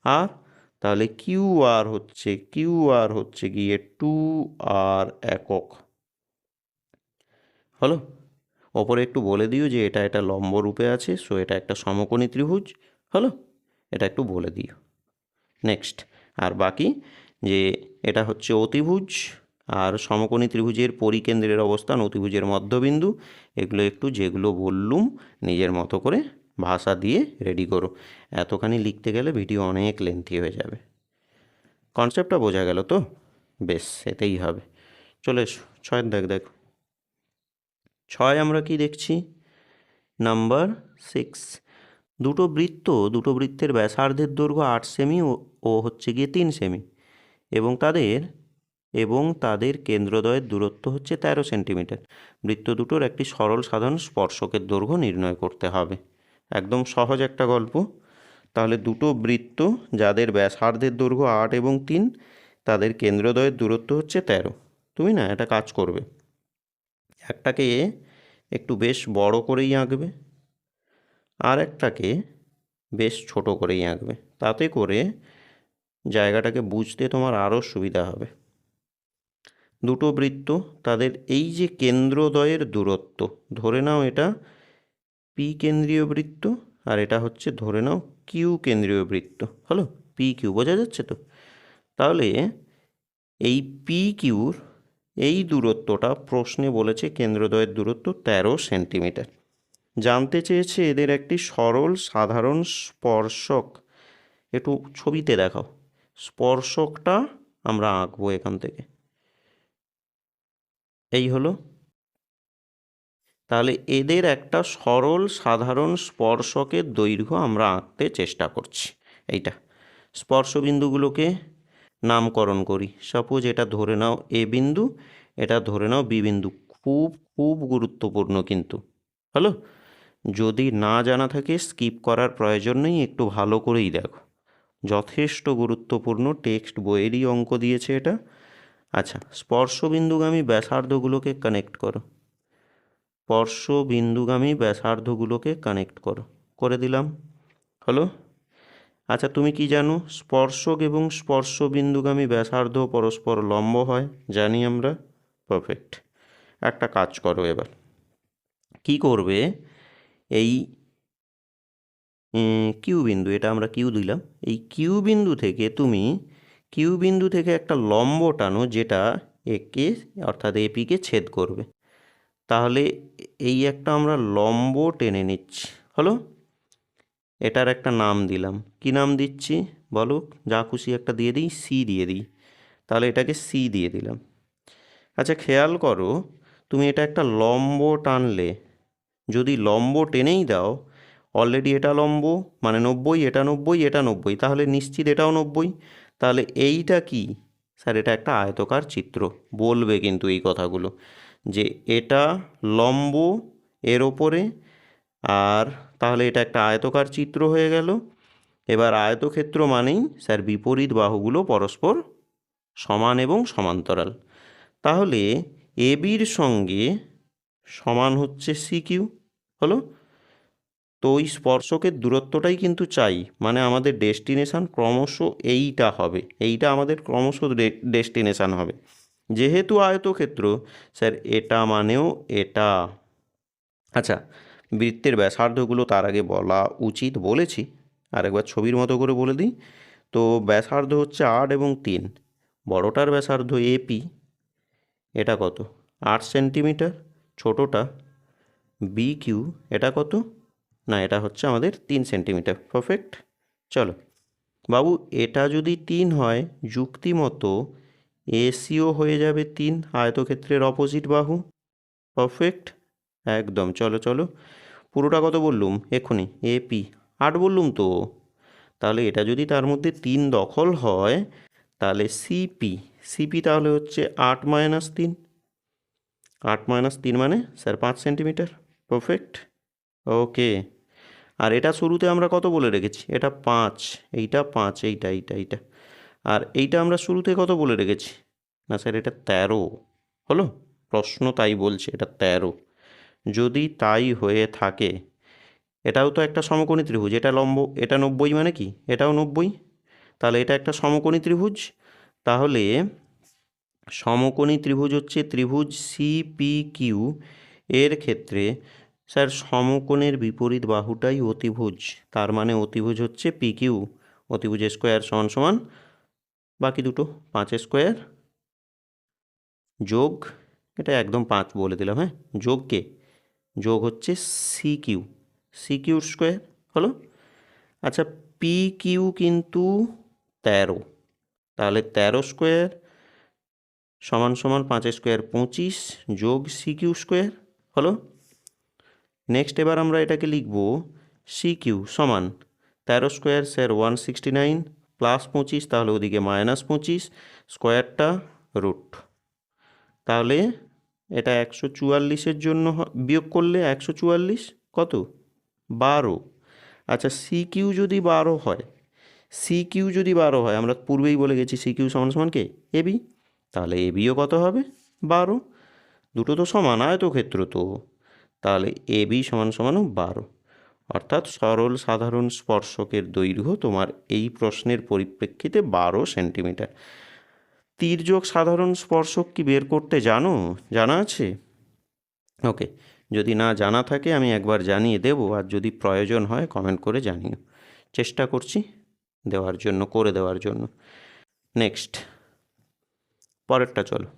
আর, তাহলে কিউ আর হচ্ছে গিয়ে 2r একক হলো। ওপরে একটু বলে দিও যে এটা লম্ব রূপে আছে, সো এটা একটা সমকোণী ত্রিভুজ হলো, এটা একটু বলে দিও। নেক্সট, আর বাকি যে এটা হচ্ছে অতিভুজ, আর সমকোণী ত্রিভুজের পরিকেন্দ্রের অবস্থান অতিভুজের মধ্যবিন্দু, এগুলো একটু যেগুলো বললুম নিজের মতো করে ভাষা দিয়ে রেডি করো, এতখানি লিখতে গেলে ভিডিও অনেক লেন্থি হয়ে যাবে। কনসেপ্টটা বোঝা গেল তো? বেশ, এতেই হবে। চলে এসো 6-এর দাগ দেখো। 6 আমরা কি দেখছি, নাম্বার 6, দুটো বৃত্তের ব্যাসার্ধের দৈর্ঘ্য 8 সেমি ও হচ্ছে গিয়ে 3 সেমি, এবং তাদের কেন্দ্রদ্বয়ের দূরত্ব হচ্ছে 13 সেন্টিমিটার। বৃত্ত দুটোর একটি সরল সাধারণ স্পর্শকের দৈর্ঘ্য নির্ণয় করতে হবে একদম সহজ একটা গল্প। তাহলে দুটো বৃত্ত যাদের ব্যাসার্ধের দৈর্ঘ্য 8 এবং 3, তাদের কেন্দ্রদ্বয়ের দূরত্ব হচ্ছে 13। তুমি না একটা কাজ করবে, একটাকে একটু বেশ বড় করেই আঁকবে, আর একটাকে বেশ ছোট করেই আঁকবে, তাতে করে জায়গাটাকে বুঝতে তোমার আরও সুবিধা হবে। দুটো বৃত্ত, তাদের এই যে কেন্দ্রদ্বয়ের দূরত্ব, ধরে নাও এটা পি কেন্দ্রীয় বৃত্ত, আর এটা হচ্ছে ধরে নাও কিউ কেন্দ্রীয় বৃত্ত। হলো, পি কিউ বোঝা যাচ্ছে তো? তাহলে এই পি কিউর এই দূরত্বটা প্রশ্নে বলেছে কেন্দ্রদ্বয়ের দূরত্ব 13 সেন্টিমিটার। জানতে চেয়েছে এদের একটি সরল সাধারণ স্পর্শক। একটু ছবিতে দেখাও, স্পর্শকটা আমরা আঁকবো এখান থেকে। এই হলো, তাহলে এদের একটা সরল সাধারণ স্পর্শকের দৈর্ঘ্য আমরা আঁকতে চেষ্টা করছি। এইটা স্পর্শবিন্দুগুলোকে নামকরণ করি। সাপোজ এটা ধরে নাও এ বিন্দু, এটা ধরে নাও বি বিন্দু। খুব খুব গুরুত্বপূর্ণ কিন্তু। হলো, যদি না জানা থাকে স্কিপ করার প্রয়োজন নেই, একটু ভালো করেই দেখো, যথেষ্ট গুরুত্বপূর্ণ, টেক্সট বইয়েরই অঙ্ক দিয়েছে এটা। আচ্ছা, স্পর্শবিন্দুগামী ব্যাসার্ধগুলোকে কানেক্ট করো, স্পর্শবিন্দুগামী ব্যাসার্ধগুলোকে কানেক্ট করো। করে দিলাম, হলো। আচ্ছা, তুমি কি জানো স্পর্শক এবং স্পর্শবিন্দুগামী ব্যাসার্ধ পরস্পর লম্ব হয়? জানি আমরা। পারফেক্ট। একটা কাজ করো, এবার কি করবে, এই কিউ বিন্দু, এটা আমরা কিউ দিলাম, এই কিউ বিন্দু থেকে তুমি কিউ বিন্দু থেকে একটা লম্ব টানো যেটা একে অর্থাৎ এপিকে ছেদ করবে। তাহলে এই একটা আমরা লম্ব টেনে নিচ্ছি। হলো, এটার একটা নাম দিলাম। কি নাম দিচ্ছি বলো? যা খুশি একটা দিয়ে দিই, সি দিয়ে দিই। তাহলে এটাকে সি দিয়ে দিলাম। আচ্ছা, খেয়াল করো, তুমি এটা একটা লম্ব টানলে, যদি লম্ব টেনেই দাও, অলরেডি এটা লম্ব মানে 90, এটা 90, এটা 90, তাহলে নিশ্চিত এটাও 90। তাহলে এইটা কি? স্যার এটা একটা আয়তকার চিত্র। বলবে কিন্তু এই কথাগুলো, যে এটা লম্ব এর ওপরে, আর তাহলে এটা একটা আয়তকার চিত্র হয়ে গেল। এবার আয়তক্ষেত্র মানেই স্যার বিপরীত বাহুগুলো পরস্পর সমান এবং সমান্তরাল। তাহলে এবির সঙ্গে সমান হচ্ছে সি কিউ। হলো, তো ওই স্পর্শকের দূরত্বটাই কিন্তু চাই, মানে আমাদের ডেস্টিনেশান ক্রমশ এইটা হবে, এইটা আমাদের ক্রমশ ডেস্টিনেশান হবে। যেহেতু আয়তক্ষেত্র, স্যার এটা মানেও এটা। আচ্ছা, বৃত্তের ব্যাসার্ধগুলো তার আগে বলা উচিত, বলেছি, আরেকবার ছবির মতো করে বলে দিই। তো ব্যাসার্ধ হচ্ছে 8 এবং 3। বড়টার ব্যাসার্ধ এপি, এটা কত? 8 সেন্টিমিটার। ছোটোটা বি কিউ, এটা কত? না, এটা হচ্ছে আমাদের 3 সেন্টিমিটার। পারফেক্ট। চলো বাবু, এটা যদি 3 হয়, যুক্তি মতো এসিও হয়ে যাবে 3, আয়তক্ষেত্রের অপোজিট বাহু। পারফেক্ট, একদম। চলো চলো, পুরোটা কত বললুম এক্ষুনি? এপি 8 বললুম তো। তাহলে এটা যদি তার মধ্যে 3 দখল হয়, তাহলে সিপি, সিপি তাহলে হচ্ছে 8 মাইনাস 3। 8 মাইনাস 3 মানে স্যার 5 সেন্টিমিটার। পারফেক্ট, ওকে। আর এটা শুরুতে আমরা কত বলে রেখেছি? এটা 5, এইটা 5, এইটা। আর এইটা আমরা শুরুতে কত বলে রেখেছি? না স্যার, এটা 13। হলো, প্রশ্ন তাই বলছে এটা 13। যদি তাই হয়ে থাকে, এটাও তো একটা সমকোণী ত্রিভুজ, এটা লম্ব, এটা 90 মানে কি এটাও 90, তাহলে এটা একটা সমকোণী ত্রিভুজ। তাহলে সমকোণী ত্রিভুজ হচ্ছে ত্রিভুজ সিপি কিউ। এর ক্ষেত্রে স্যার সমকোণের বিপরীত বাহুটাই অতিভুজ, তার মানে অতিভুজ হচ্ছে পি কিউ। অতিভুজের স্কোয়ার সমান সমান বাকি দুটো 5 স্কোয়ার যোগ, এটা একদম 5 বলে দিলাম, হ্যাঁ, যোগ কে? যোগ হচ্ছে সি কিউ, সি কিউর স্কোয়ার। হলো, আচ্ছা, পি কিউ কিন্তু 13, তাহলে 13 স্কোয়ার সমান সমান 5 স্কোয়ার 25 যোগ সি কিউ স্কোয়ার। হলো, নেক্সট এবার আমরা এটাকে লিখব সি কিউ সমান 13 স্কোয়ার স্যার 169 প্লাস 25, তাহলে ওদিকে মাইনাস 25, স্কোয়ারটা রুট। তাহলে এটা 144-এর জন্য বিয়োগ করলে 144 কত? 12। আচ্ছা সি কিউ যদি 12 হয়, সি কিউ যদি 12 হয়, আমরা পূর্বেই বলে গেছি সি কিউ সমান সমান কে এবি, তাহলে এবিও কত হবে 12, দুটো তো সমান আয়তক্ষেত্র তো, তাহলে এবি সমান সমান 12, অর্থাৎ সরল সাধারণ স্পর্শকের দৈর্ঘ্য তোমার এই প্রশ্নের পরিপ্রেক্ষিতে 12 সেন্টিমিটার। তির্যক সাধারণ স্পর্শক কি বের করতে জানা আছে? ওকে, যদি না জানা থাকে আমি একবার জানিয়ে দেবো, আর যদি প্রয়োজন হয় কমেন্ট করে জানিও, চেষ্টা করছি করে দেওয়ার জন্য। নেক্সট পরেরটা চলো,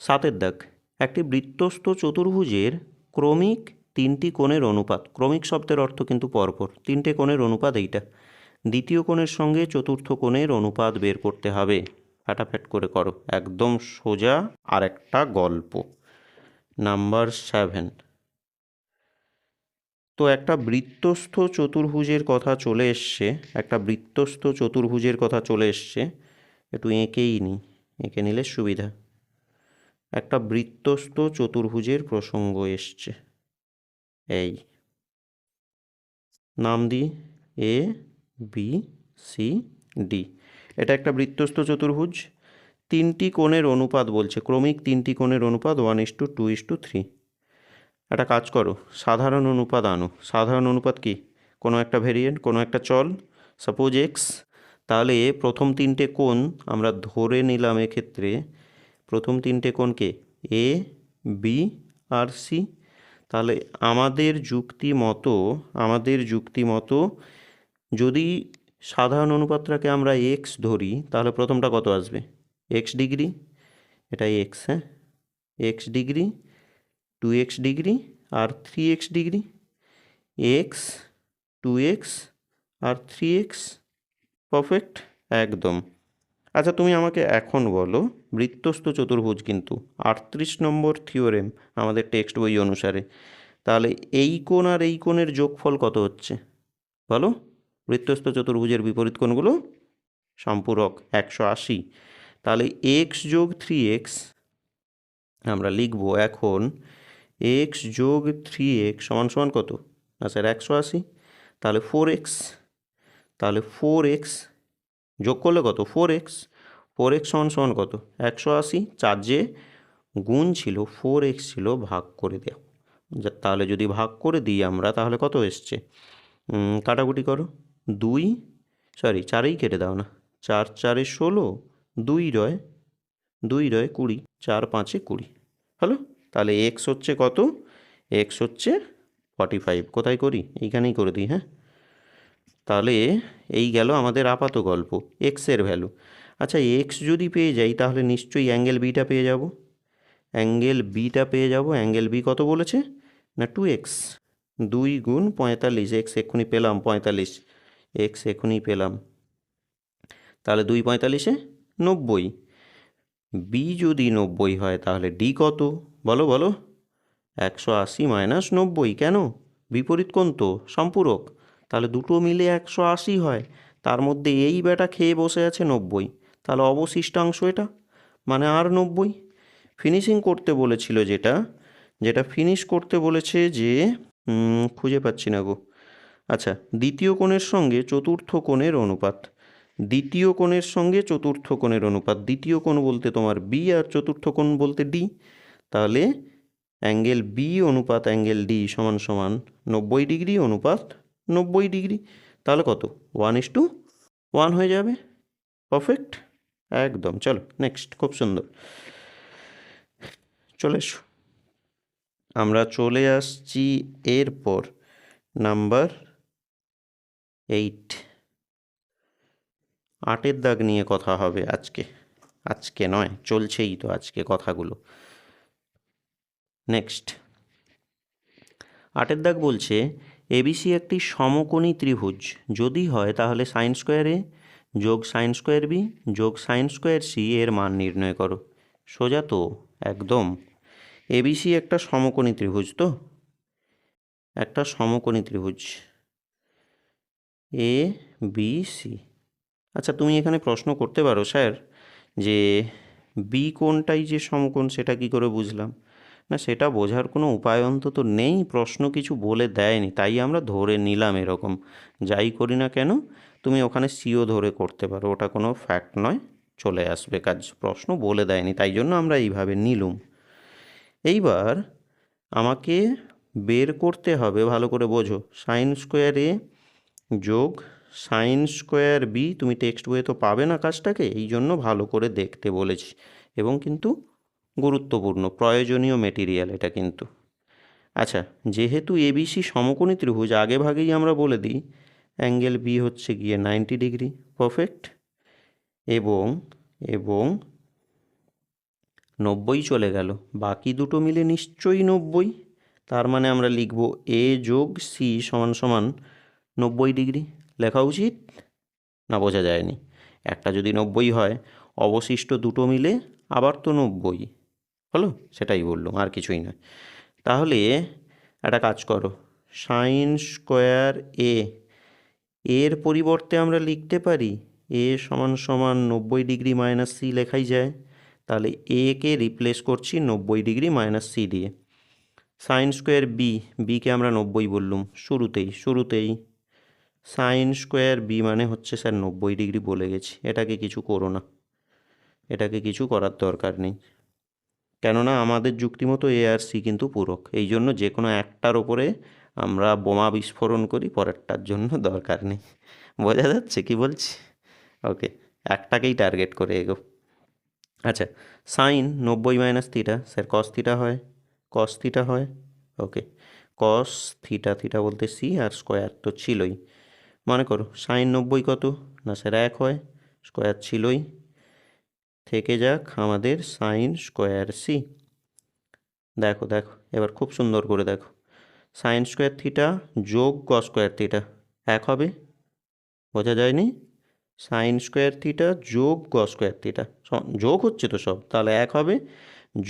7 দাগ। একটি বৃত্তস্থ চতুর্ভুজের ক্রমিক 3টি কোণের অনুপাত, ক্রমিক শব্দের অর্থ কিন্তু পরপর, 3টে কোণের অনুপাত এইটা, দ্বিতীয় কোণের সঙ্গে চতুর্থ কোণের অনুপাত বের করতে হবে। ফাটাফাট করে করো, একদম সোজা আর একটা গল্প। নাম্বার 7, তো একটা বৃত্তস্থ চতুর্ভুজের কথা চলে এসছে, একটু এঁকেই নিই, এঁকে নিলে সুবিধা। একটা বৃত্তস্থ চতুর্ভুজের প্রসঙ্গ এসছে, এই নাম দিই এ বি সি ডি। এটা একটা বৃত্তস্থ চতুর্ভুজ, 3টি কোণের অনুপাত বলছে, ক্রমিক 3টি কোণের অনুপাত 1:2:3। একটা কাজ করো, সাধারণ অনুপাত আনো। সাধারণ অনুপাত কি? কোনো একটা ভেরিয়েন্ট, কোনো একটা চল, সাপোজ এক্স, তাহলে প্রথম 3টে কোণ আমরা ধরে নিলাম, এক্ষেত্রে প্রথম 3টে কোণকে এ বি আর সি। তাহলে আমাদের যুক্তি মতো যদি সাধারণ অনুপাতটাকে আমরা এক্স ধরি, তাহলে প্রথমটা কত আসবে? এক্স ডিগ্রি, এটাই এক্স, হ্যাঁ, এক্স ডিগ্রি, 2x ডিগ্রি আর 3x ডিগ্রি, এক্স 2x আর 3x, পারফেক্ট একদম। আচ্ছা তুমি আমাকে এখন বলো, বৃত্তস্থ চতুর্ভুজ কিন্তু 38 নম্বর থিওরেম আমাদের টেক্সট বই অনুসারে, তাহলে এই কোণ আর এই কোণের যোগফল কত হচ্ছে বলো? বৃত্তস্থ চতুর্ভুজের বিপরীত কোণগুলো সম্পূরক 180, তাহলে এক্স যোগ 3x আমরা লিখবো এখন এক্স যোগ 3x সমান সমান কত? না স্যার 180, তাহলে 4x, তাহলে 4x যোগ করলে কত? 4x, 4x সমান সমান কত? 180, 4 যে গুণ ছিল 4x ছিল, ভাগ করে দাও, তাহলে যদি ভাগ করে দিই আমরা, তাহলে কত এসছে? কাটাকুটি করো, 4ই কেটে দাও না, 4 4 16, 2 রয় 20, 4 5 20, হলো। তাহলে এক্স হচ্ছে কত? এক্স হচ্ছে 45, কোথায় করি? এইখানেই করে দিই, হ্যাঁ। তাহলে এই গেল আমাদের আপাত গল্প, এক্সের ভ্যালু। আচ্ছা এক্স যদি পেয়ে যাই, তাহলে নিশ্চয়ই অ্যাঙ্গেল বিটা পেয়ে যাব, অ্যাঙ্গেল বি কত বলেছে? না 2x, 2 গুণ 45, এক্স এক্ষুনি পেলাম 45, এক্স এক্ষুনি পেলাম, তাহলে 2 45 90, বি যদি 90 হয় তাহলে ডি কত বলো? 180 মাইনাস 90, কেন? বিপরীত কোণ তো, সম্পূরক, তাহলে দুটো মিলে 180 হয়, তার মধ্যে এই বেটা খেয়ে বসে আছে 90, তাহলে অবশিষ্টাংশ এটা, মানে আর 90। ফিনিশিং করতে বলেছিল, যেটা ফিনিশ করতে বলেছে যে খুঁজে পাচ্ছি না গো। আচ্ছা দ্বিতীয় কোণের সঙ্গে চতুর্থ কোণের অনুপাত, দ্বিতীয় কোণ বলতে তোমার বি আর চতুর্থ কোণ বলতে ডি, তাহলে অ্যাঙ্গেল বি অনুপাত অ্যাঙ্গেল ডি সমান সমান 90 ডিগ্রি অনুপাত 90 ডিগ্রি, তাহলে কত? 1:1 হয়ে যাবে, পারফেক্ট একদম। চলো নেক্সট, খুব সুন্দর, চলে এসো, আমরা চলে আসছি এরপর নাম্বার 8, 8 দাগ নিয়ে কথা হবে আজকে নয়, চলছেই তো আজকে কথাগুলো। নেক্সট 8 দাগ বলছে এবিসি একটি সমকোণী ত্রিভুজ, যদি হয় তাহলে সাইন স্কোয়ার এ যোগ সাইন স্কোয়ার বি যোগ সাইন স্কোয়ার সি এর মান নির্ণয় করো। সোজা তো একদম, এবিসি একটা সমকোণী ত্রিভুজ, তো একটা সমকোণী ত্রিভুজ এ বি সি। আচ্ছা তুমি এখানে প্রশ্ন করতে পারো, স্যার যে বি কোণটাই যে সমকোণ সেটা কি করে বুঝলাম? না, সেটা বোঝার কোনো উপায় অন্তত নেই, প্রশ্ন কিছু বলে দেয়নি, তাই আমরা ধরে নিলাম এরকম। যাই করি না কেন তুমি ওখানে সিও ধরে করতে পারো, ওটা কোনো ফ্যাক্ট নয়, চলে আসবে কাজ। প্রশ্ন বলে দেয়নি, তাই জন্য আমরা এইভাবে নিলুম। এইবার আমাকে বের করতে হবে, ভালো করে বোঝো, সাইন স্কোয়ার এ যোগ সাইন স্কোয়ার বি। তুমি টেক্সট বইয়ে তো পাবে না কাজটাকে, এই জন্য ভালো করে দেখতে বলেছি, এবং কিন্তু গুরুত্বপূর্ণ প্রয়োজনীয় মেটেরিয়াল এটা কিন্তু। আচ্ছা, যেহেতু এবিসি সমকোণী ত্রিভুজ, আগে ভাগেই আমরা বলে দিই অ্যাঙ্গেল বি হচ্ছে গিয়ে 90 ডিগ্রি, পারফেক্ট, এবং এবং 90 চলে গেল, বাকি দুটো মিলে নিশ্চয়ই 90। তার মানে আমরা লিখব এ যোগ সি সমান সমান 90 ডিগ্রি। লেখা উচিত না? বোঝা যায়নি? একটা যদি 90 হয়, অবশিষ্ট দুটো মিলে আবার তো 90 হলো, সেটাই বললাম, আর কিছুই নয়। তাহলে একটা কাজ করো, সাইন স্কোয়ার এ এর পরিবর্তে আমরা লিখতে পারি এ সমান সমান 90 ডিগ্রি মাইনাস সি লেখাই যায়। তাহলে এ কে রিপ্লেস করছি 90 ডিগ্রি মাইনাস সি দিয়ে। সাইন স্কোয়ার বি, বিকে আমরা 90 বললুম শুরুতেই। সাইন স্কোয়ার বি মানে হচ্ছে স্যার 90 ডিগ্রি বলে গেছি, এটাকে কিছু করো না, এটাকে কিছু করার দরকার নেই, কেননা আমাদের যুক্তি মতো এ আর সি কিন্তু পূরক, এই জন্য যে কোনো একটার ওপরে আমরা বোমা বিস্ফোরণ করি, পরেরটার জন্য দরকার নেই। বোঝা যাচ্ছে কি বলছি? ওকে, একটাকেই টার্গেট করে এগো। আচ্ছা, sine 90 minus theta, sir cos theta হয়, কস থিটা হয়। ওকে, কস থিটা, থিটা বলতে সি, আর স্কোয়ার তো ছিলই। মনে করো সাইন 90 কত? না স্যার 1 হয়, স্কোয়ার ছিলই, থেকে যাক আমাদের সাইন স্কোয়ার সি। দেখো দেখো এবার খুব সুন্দর করে দেখো, সাইন স্কোয়ার থিটা যোগ কস স্কোয়ার থিটা 1 হবে, বোঝা যায়নি? সাইন স্কোয়ার থিটা যোগ কস স্কোয়ার থিটা যোগ হচ্ছে তো সব, তাহলে 1 হবে,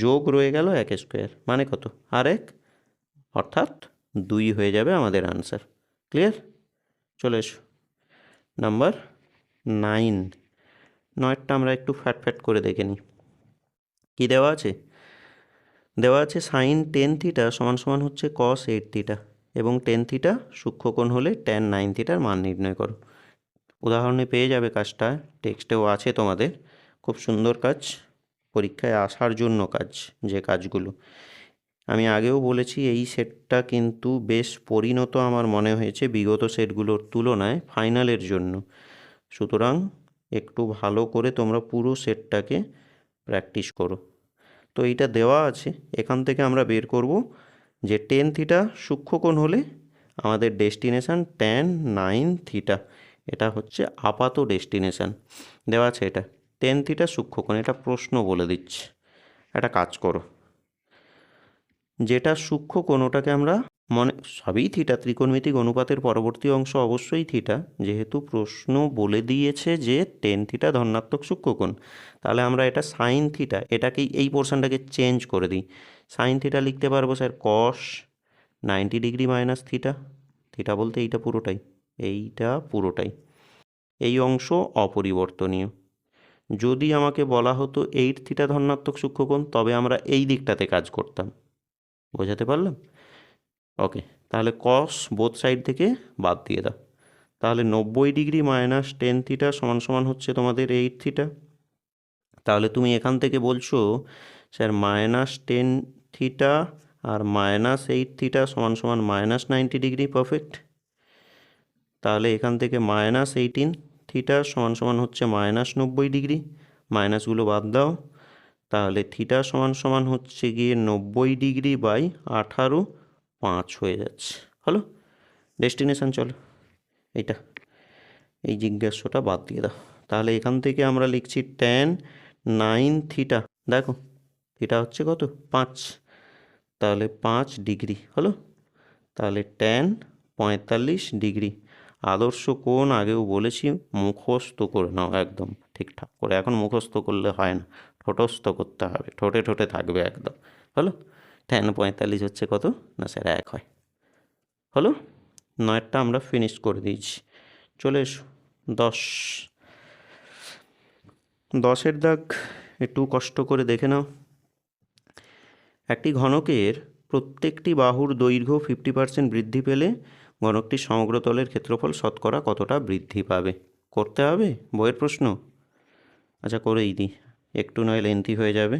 যোগ রয়ে গেল 1 স্কোয়ার, মানে কত? আর 1, অর্থাৎ 2 হয়ে যাবে আমাদের আনসার। ক্লিয়ার? চলে এসো নাম্বার 9। 9টা আমরা একটু ফ্যাট করে দেখে নিই। কী দেওয়া আছে? দেওয়া আছে সাইন 10 থিটা সমান সমান হচ্ছে কস 8 থিটা, এবং 10 থিটা সূক্ষ্মকোণ হলে ট্যান 9 থিটার মান নির্ণয় করো। উদাহরণে পেয়ে যাবে কাজটা, টেক্সটেও আছে তোমাদের, খুব সুন্দর কাজ, পরীক্ষায় আসার জন্য কাজ, যে কাজগুলো আমি আগেও বলেছি। এই সেটটা কিন্তু বেশ পরিণত আমার মনে হয়েছে বিগত সেটগুলোর তুলনায় ফাইনালের জন্য, সুতরাং একটু ভালো করে তোমরা পুরো সেটটাকে প্র্যাকটিস করো। তো এইটা দেওয়া আছে, এখান থেকে আমরা বের করব যে 10 থিটা সূক্ষ্মকোণ হলে আমাদের ডেস্টিনেশান ট্যান 9 থিটা, এটা হচ্ছে আপাত ডেস্টিনেশান দেওয়া আছে। এটা 10 থিটা সূক্ষ্মকোণ, এটা প্রশ্ন বলে দিচ্ছে। একটা কাজ করো, যেটা সূক্ষ্মকোণ ওটাকে আমরা সবই থিটা, ত্রিকোণমিতিক অনুপাতের পরবর্তী অংশ অবশ্যই থিটা, যেহেতু প্রশ্ন বলে দিয়েছে যে 10 থিটা ধনাত্মক সূক্ষ্মকোণ, তাহলে আমরা এটা সাইন থিটা, এটাকেই এই পোর্শনটাকে চেঞ্জ করে দিই। সাইন থিটা লিখতে পারবো sir cos 90 degree minus theta, theta বলতে এইটা পুরোটাই, এইটা পুরোটাই, এই অংশ অপরিবর্তনীয়। যদি আমাকে বলা হতো 8 থিটা ধনাত্মক সূক্ষ্মকোণ, তবে আমরা এই দিকটাতে কাজ করতাম। বোঝাতে পারলাম? ওকে, তাহলে কস বোথ সাইড থেকে বাদ দিয়ে দাও, তাহলে 90 ডিগ্রি মাইনাস 10 থিটা সমান সমান হচ্ছে তোমাদের 8 থিটা। তাহলে তুমি এখান থেকে বলছো স্যার মাইনাস 10 থিটা আর মাইনাস 8 থিটা সমান সমান মাইনাস 90 ডিগ্রি, পারফেক্ট। তাহলে এখান থেকে মাইনাস 18 থিটা সমান সমান হচ্ছে মাইনাস 90 ডিগ্রি, মাইনাসগুলো বাদ দাও, তাহলে থিটা সমান সমান হচ্ছে গিয়ে 90 ডিগ্রি বাই 18.5 হয়ে যাচ্ছে, হলো ডেস্টিনেশান। চলো এইটা, এই জিজ্ঞাসাটা বাদ দিয়ে দাও, তাহলে এখান থেকে আমরা লিখছি ট্যান 9 থিটা, দেখো থিটা হচ্ছে কত? 5, তাহলে 5 ডিগ্রি হলো, তাহলে ট্যান 45 ডিগ্রি। আদর্শ কোণ আগেও বলেছি, মুখস্থ করে নাও একদম ঠিকঠাক করে, এখন মুখস্থ করলে হয় না, ঠোঁটস্থ করতে হবে, ঠোঁটে ঠোঁটে থাকবে একদম, হলো। ট্যান 45 হচ্ছে কত? না স্যার 1 হয়, হলো। 9টা আমরা ফিনিশ করে দিয়েছি। চলে এসো 10। 10-এর দাগ একটু কষ্ট করে দেখে নাও। একটি ঘনকের প্রত্যেকটি বাহুর দৈর্ঘ্য 50% বৃদ্ধি পেলে ঘনকটির সমগ্র তলের ক্ষেত্রফল শতকরা কতটা বৃদ্ধি পাবে? করতে হবে বইয়ের প্রশ্ন। আচ্ছা করেই দিই, একটু নয় লেন্থি হয়ে যাবে।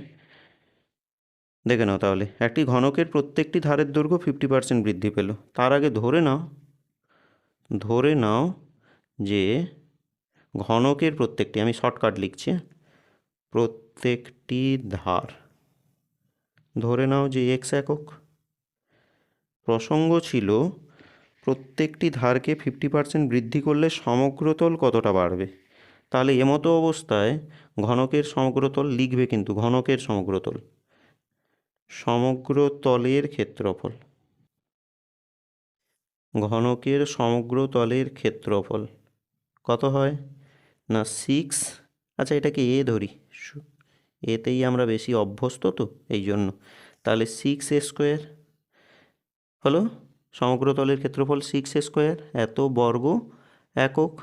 দেখে নাও তাহলে, একটি ঘনকের প্রত্যেকটি ধারের দৈর্ঘ্য 50% বৃদ্ধি পেল। তার আগে ধরে নাও যে ঘনকের প্রত্যেকটি, আমি শর্টকাট লিখছি, প্রত্যেকটি ধার ধরে নাও যে x একক। প্রসঙ্গ ছিল প্রত্যেকটি ধারকে 50% বৃদ্ধি করলে সমগ্রতল কতটা বাড়বে। তাহলে এমতো অবস্থায় ঘনকের সমগ্রতল লিখবে, কিন্তু ঘনকের সমগ্রতলের ক্ষেত্রফল, ঘনকের সমগ্রতলের ক্ষেত্রফল কত হয় না 6। আচ্ছা এটাকে এ ধরি, এতেই আমরা বেশি অভ্যস্ত তো এই জন্য। তাহলে 6a² হলো সমগ্রতলের ক্ষেত্রফল, 6a², এত বর্গ একক।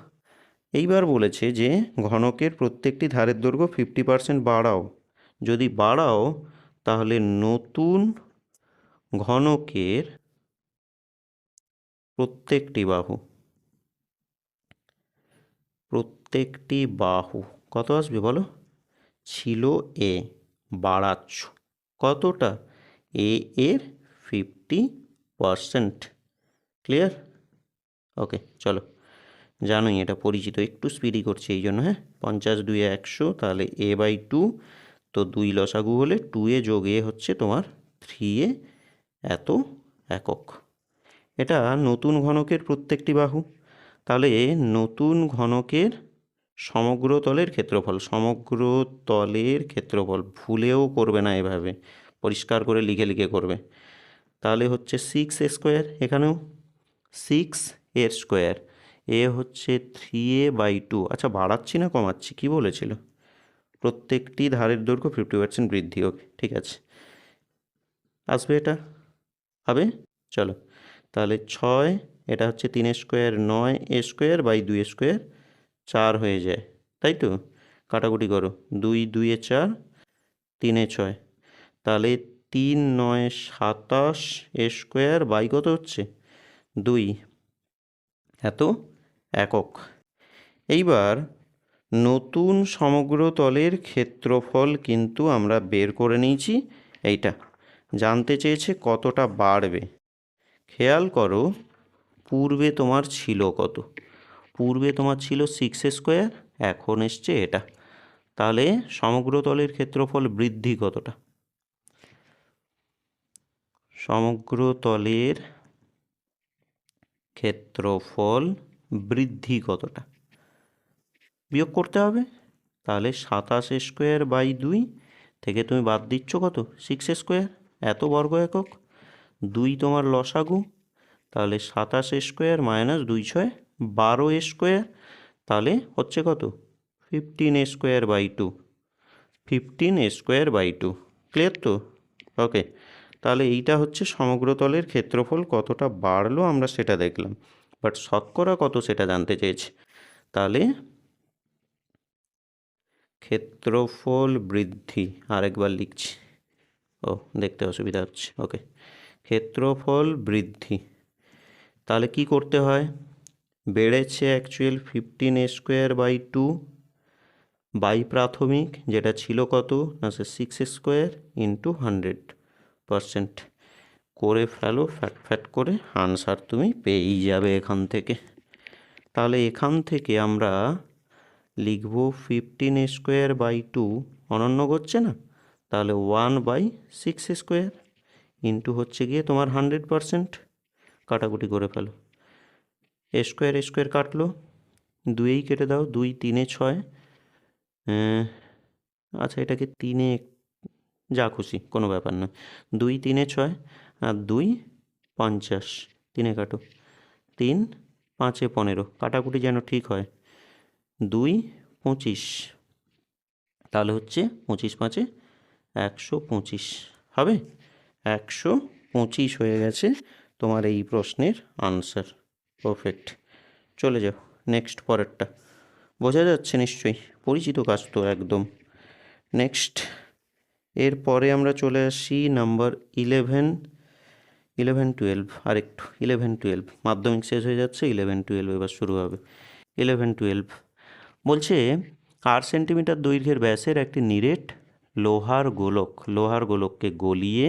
এইবার বলেছে যে ঘনকের প্রত্যেকটি ধারের দৈর্ঘ্য 50% বাড়াও। যদি বাড়াও তাহলে নতুন ঘনকের প্রত্যেকটি বাহু কত আসবে বলো? ছিল এ, বাড়াচ্ছ কতটা? এর 50%। ক্লিয়ার? ওকে চলো, জানোই এটা পরিচিত, একটু স্পিডি করছি এই জন্য। হ্যাঁ, 50 2 100, তাহলে a/2, তো 2 লসাগু হলে 2a যোগ a হচ্ছে তোমার 3a এত একক। এটা নতুন ঘনকের প্রত্যেকটি বাহু। তাহলে নতুন ঘনকের সমগ্র তলের ক্ষেত্রফল ভুলেও করবে না, এভাবে পরিষ্কার করে লিখে করবে। তাহলে হচ্ছে 6a², এখানেও 6a², এ হচ্ছে 3a/2। আচ্ছা বাড়াচ্ছি না কমাচ্ছি, কি বলেছিল? প্রত্যেকটি ধারের দৈর্ঘ্য 50% বৃদ্ধি। ওকে ঠিক আছে, আসবে এটা, হবে। চলো তাহলে 6, এটা হচ্ছে 3a², 9a²/2a², 4 হয়ে যায়, তাই তো? কাটাকুটি করো, 2 2 4, 3 6, তাহলে 3 9 27a² কত হচ্ছে 2 এত একক। এইবার নতুন সমগ্র তলের ক্ষেত্রফল কিন্তু আমরা বের করে নিয়েছি। এইটা জানতে চেয়েছে কতটা বাড়বে। খেয়াল করো পূর্বে তোমার ছিল কত? পূর্বে তোমার ছিল 6a², এখন এসছে এটা। তাহলে সমগ্র তলের ক্ষেত্রফল বৃদ্ধি কতটা? সমগ্র তলের ক্ষেত্রফল বৃদ্ধি কতটা বিয়োগ করতে হবে। তাহলে 27a²/2 থেকে তুমি বাদ দিচ্ছ কত? 6a², এত বর্গ একক। 2 তোমার লসাগু, তাহলে 27a² - 2 6 12a², তাহলে হচ্ছে কত? 15a²/2, 15a²/2। ক্লিয়ার তো? ওকে, তাহলে এইটা হচ্ছে সমগ্র তলের ক্ষেত্রফল কতটা বাড়লো আমরা সেটা দেখলাম, বাট শতকরা কত সেটা জানতে চেয়েছি। তাহলে ক্ষেত্রফল বৃদ্ধি, আরেকবার লিখছি, ও দেখতে অসুবিধা হচ্ছে। ওকে, ক্ষেত্রফল বৃদ্ধি, তাহলে কি করতে হয়? বেড়েছে অ্যাকচুয়াল 15a²/2 বাই প্রাথমিক, যেটা ছিল কত না 6a² × 100% করে ফেলো, ফ্যাট করে আনসার তুমি পেয়েই যাবে এখান থেকে। তাহলে এখান থেকে আমরা লিখব 15a²/2 অনন্য করছে না, তাহলে 1/6a² ইন্টু হচ্ছে গিয়ে তোমার 100%। কাটাকুটি করে ফেলো, a² কাটলো, 2 কেটে দাও, 2 3 6, আচ্ছা এটাকে 3 যা খুশি কোনো ব্যাপার না, 2 3 6 আর 2 50, 3 কাটো, 3 5 15, কাটাকুটি যেন ঠিক হয়, 2 25, তাহলে হচ্ছে 25 5 125 হবে। 125 হয়ে গেছে তোমার এই প্রশ্নের আনসার। পারফেক্ট, চলে যাও নেক্সট, পরেরটা। বোঝা যাচ্ছে নিশ্চয়ই, পরিচিত কাজ তো একদম। নেক্সট এরপরে আমরা চলে আসি নাম্বার 11, 12 আরেকটু 11, 12 মাধ্যমিক শেষ হয়ে যাচ্ছে, 11, 12 এবার শুরু হবে। 11, 12 বলছে 8 সেন্টিমিটার দৈর্ঘ্যের ব্যাসের একটি নিরেট লোহার গোলককে গলিয়ে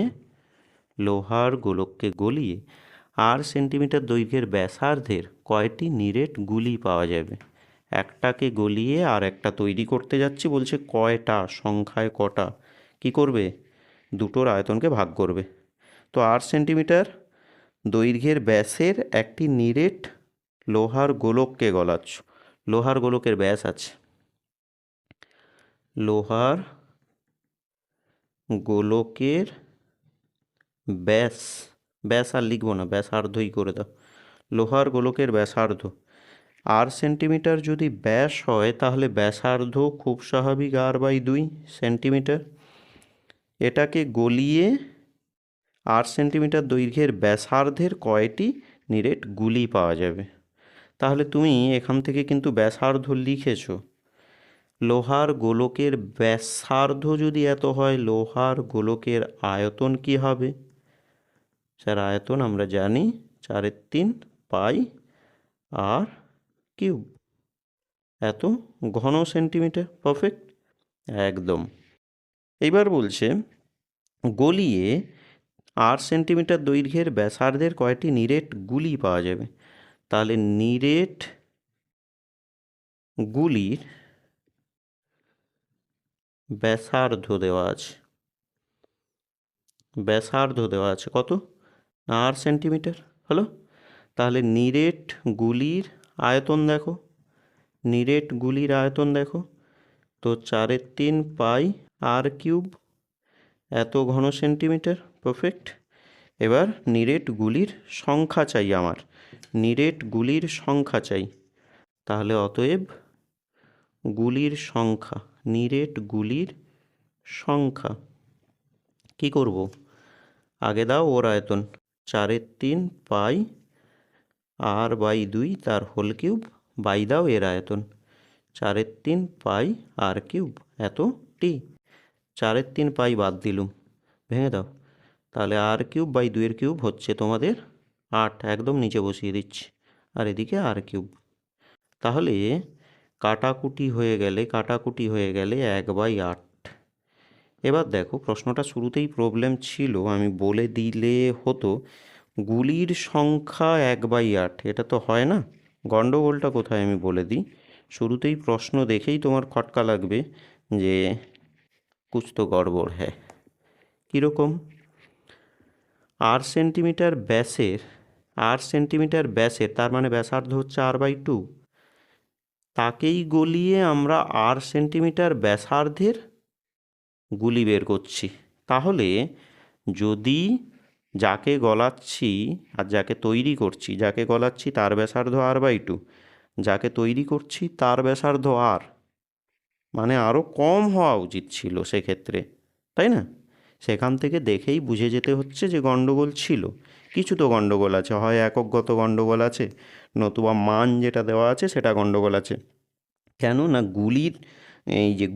8 সেন্টিমিটার দৈর্ঘ্যের ব্যাসার্ধের কয়টি নিরেট গুলি পাওয়া যাবে। একটাকে গলিয়ে আর একটা তৈরি করতে যাচ্ছি, বলছে কয়টা, সংখ্যায় কটা। কি করবে? দুটোর আয়তনকে ভাগ করবে। তো 8 সেন্টিমিটার দৈর্ঘ্যের ব্যাসের একটি নিরেট লোহার গোলককে গলাচ্ছ। লোহার গোলকের ব্যাস আছে, লোহার গোলকের ব্যাস আর লিখবো না, ব্যাসার্ধই করে দাও। লোহার গোলকের ব্যাসার্ধ 8 সেন্টিমিটার যদি ব্যাস হয় তাহলে ব্যাসার্ধ খুব স্বাভাবিক r/2 সেন্টিমিটার। এটাকে গলিয়ে 8 সেন্টিমিটার দৈর্ঘ্যের ব্যাসার্ধের কয়টি নিরেট গুলি পাওয়া যাবে। তাহলে তুমি এখান থেকে কিন্তু ব্যাসার্ধ লিখেছো। লোহার গোলকের ব্যাসার্ধ যদি এত হয়, লোহার গোলকের আয়তন কি হবে? স্যার আয়তন আমরা জানি 4/3 পাই আর কিউব, এত ঘন সেন্টিমিটার। পারফেক্ট, একদম। এইবার বলছে গলিয়ে 8 সেন্টিমিটার দৈর্ঘ্যের ব্যাসার্ধের কয়টি নিরেট গুলি পাওয়া যাবে। তাহলে নিরেট গুলির ব্যাসার্ধ দেওয়া আছে কত? 8 সেন্টিমিটার। হলো, তাহলে নিরেট গুলির আয়তন দেখো, তো 4/3 পাই r/3 এত ঘন সেন্টিমিটার। পারফেক্ট। এবার নিরেট গুলির সংখ্যা চাই, তাহলে অতএব নিরেট গুলির সংখ্যা কি করব? আগে দাও ওর আয়তন 4/3 পাই r/2 তার হোল কিউব, বাই দাও এর আয়তন 4/3 পাই r/3 এত টি। 4/3 পাই বাদ দিলুম, ভেঙে দাও, তাহলে r/3/2 হচ্ছে তোমাদের 8, একদম নিচে বসিয়ে দিচ্ছি, আর এদিকে r/3। তাহলে কাটাকুটি হয়ে গেলে 1/8। এবার দেখো, প্রশ্নটা শুরুতেই প্রবলেম ছিল, আমি বলে দিলে হতো গুলির সংখ্যা 1/8, এটা তো হয় না। গণ্ডগোলটা কোথায় আমি বলে দিই। শুরুতেই প্রশ্ন দেখেই তোমার খটকা লাগবে যে কুছ তো গড়বড় হ্যাঁ। কীরকম? 8 সেন্টিমিটার ব্যাসের, তার মানে ব্যাসার্ধ হচ্ছে r/2, তাকেই গলিয়ে আমরা 8 সেন্টিমিটার ব্যাসার্ধের গুলি বের করছি। তাহলে যদি যাকে গলাচ্ছি আর যাকে তৈরি করছি, যাকে গলাচ্ছি তার ব্যাসার্ধ r/2, যাকে তৈরি করছি তার ব্যাসার্ধ r, মানে আরও কম হওয়া উচিত ছিল সেক্ষেত্রে, তাই না? সেখান থেকে দেখেই বুঝে যেতে হচ্ছে যে গণ্ডগোল ছিল, কিছু তো গণ্ডগোল আছে, হয় এককগত গণ্ডগোল আছে, নতুবা মান যেটা দেওয়া আছে সেটা গণ্ডগোল আছে। কেন না,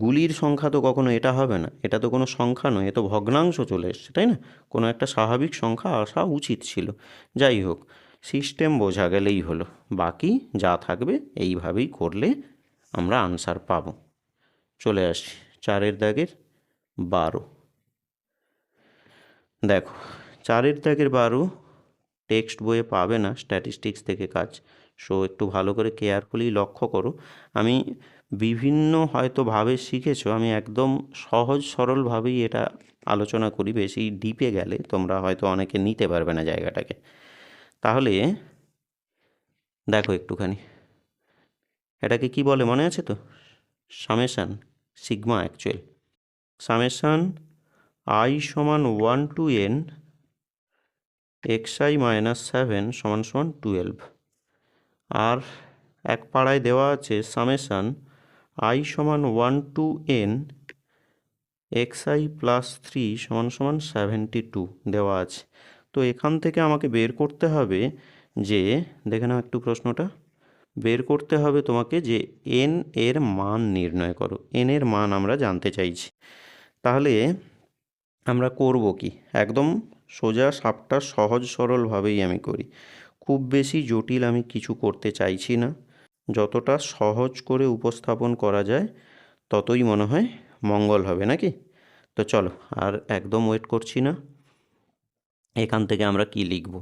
গুলির সংখ্যা তো কখনো এটা হবে না, এটা তো কোনো সংখ্যা নয়, এ তো ভগ্নাংশ চলে এসছে, তাই না? কোনো একটা স্বাভাবিক সংখ্যা আসা উচিত ছিল। যাই হোক, সিস্টেম বোঝা গেলেই হলো, বাকি যা থাকবে এইভাবেই করলে আমরা আনসার পাবো। চলে আসি 4-এর দাগের 12। দেখো 4-এর দাগের 12 টেক্সট বইয়ে পাবে না, স্ট্যাটিস্টিক্স থেকে কাজ। সো একটু ভালো করে কেয়ারফুলি লক্ষ্য করো। আমি বিভিন্ন হয়তো ভাবে শিখেছো, আমি একদম সহজ সরলভাবেই এটা আলোচনা করি, বেশি ডিপে গেলে তোমরা হয়তো অনেকে নিতে পারবে না জায়গাটাকে। তাহলে দেখো একটুখানি, এটাকে কি বলে মনে আছে তো? Summation sigma, actual summation i সমান 1 to n xi মাইনাস 7 সমান 12। আর এক পাড়ায় দেওয়া আছে সামেশান i সমান 1 to n xi প্লাস 3 সমান 72 দেওয়া আছে। তো এখান থেকে আমাকে বের করতে হবে যে, দেখে নাও একটু প্রশ্নটা, বের করতে হবে তোমাকে যে n এর মান নির্ণয় করো। n এর মান আমরা জানতে চাইছি। তাহলে আমরা করব কি, একদম সোজা সাপটা সহজ সরলভাবেই আমি করি। খুব বেশি জটিল আমি কিছু করতে চাইছি না। যতটা সহজ করে উপস্থাপন করা যায় ততই মনে হয় মঙ্গল হবে, নাকি? তো চলো, আর একদম ওয়েট করছি না। এখান থেকে আমরা কি লিখব?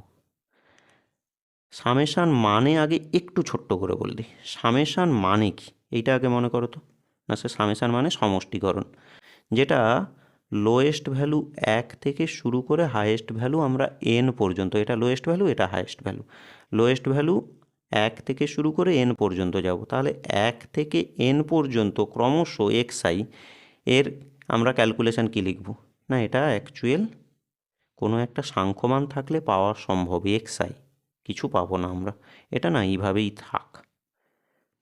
সামেশান মানে আগে একটু ছোট্ট করে বলে দিই, সামেশান মানে কি এইটা আগে মনে করো তো। না, সে সামেশান মানে সমষ্টিকরণ, যেটা লোয়েস্ট ভ্যালু 1 থেকে শুরু করে হাইয়েস্ট ভ্যালু আমরা n পর্যন্ত, এটা লোয়েস্ট ভ্যালু, এটা হাইয়েস্ট ভ্যালু। লোয়েস্ট ভ্যালু 1 থেকে শুরু করে n পর্যন্ত যাব, তাহলে 1 থেকে n পর্যন্ত ক্রমশ xi এর আমরা ক্যালকুলেশান কি লিখব? না, এটা অ্যাকচুয়াল কোনো একটা সাংখ্যমান থাকলে পাওয়া সম্ভব, xi কিছু পাবো না আমরা, এটা না এইভাবেই থাক,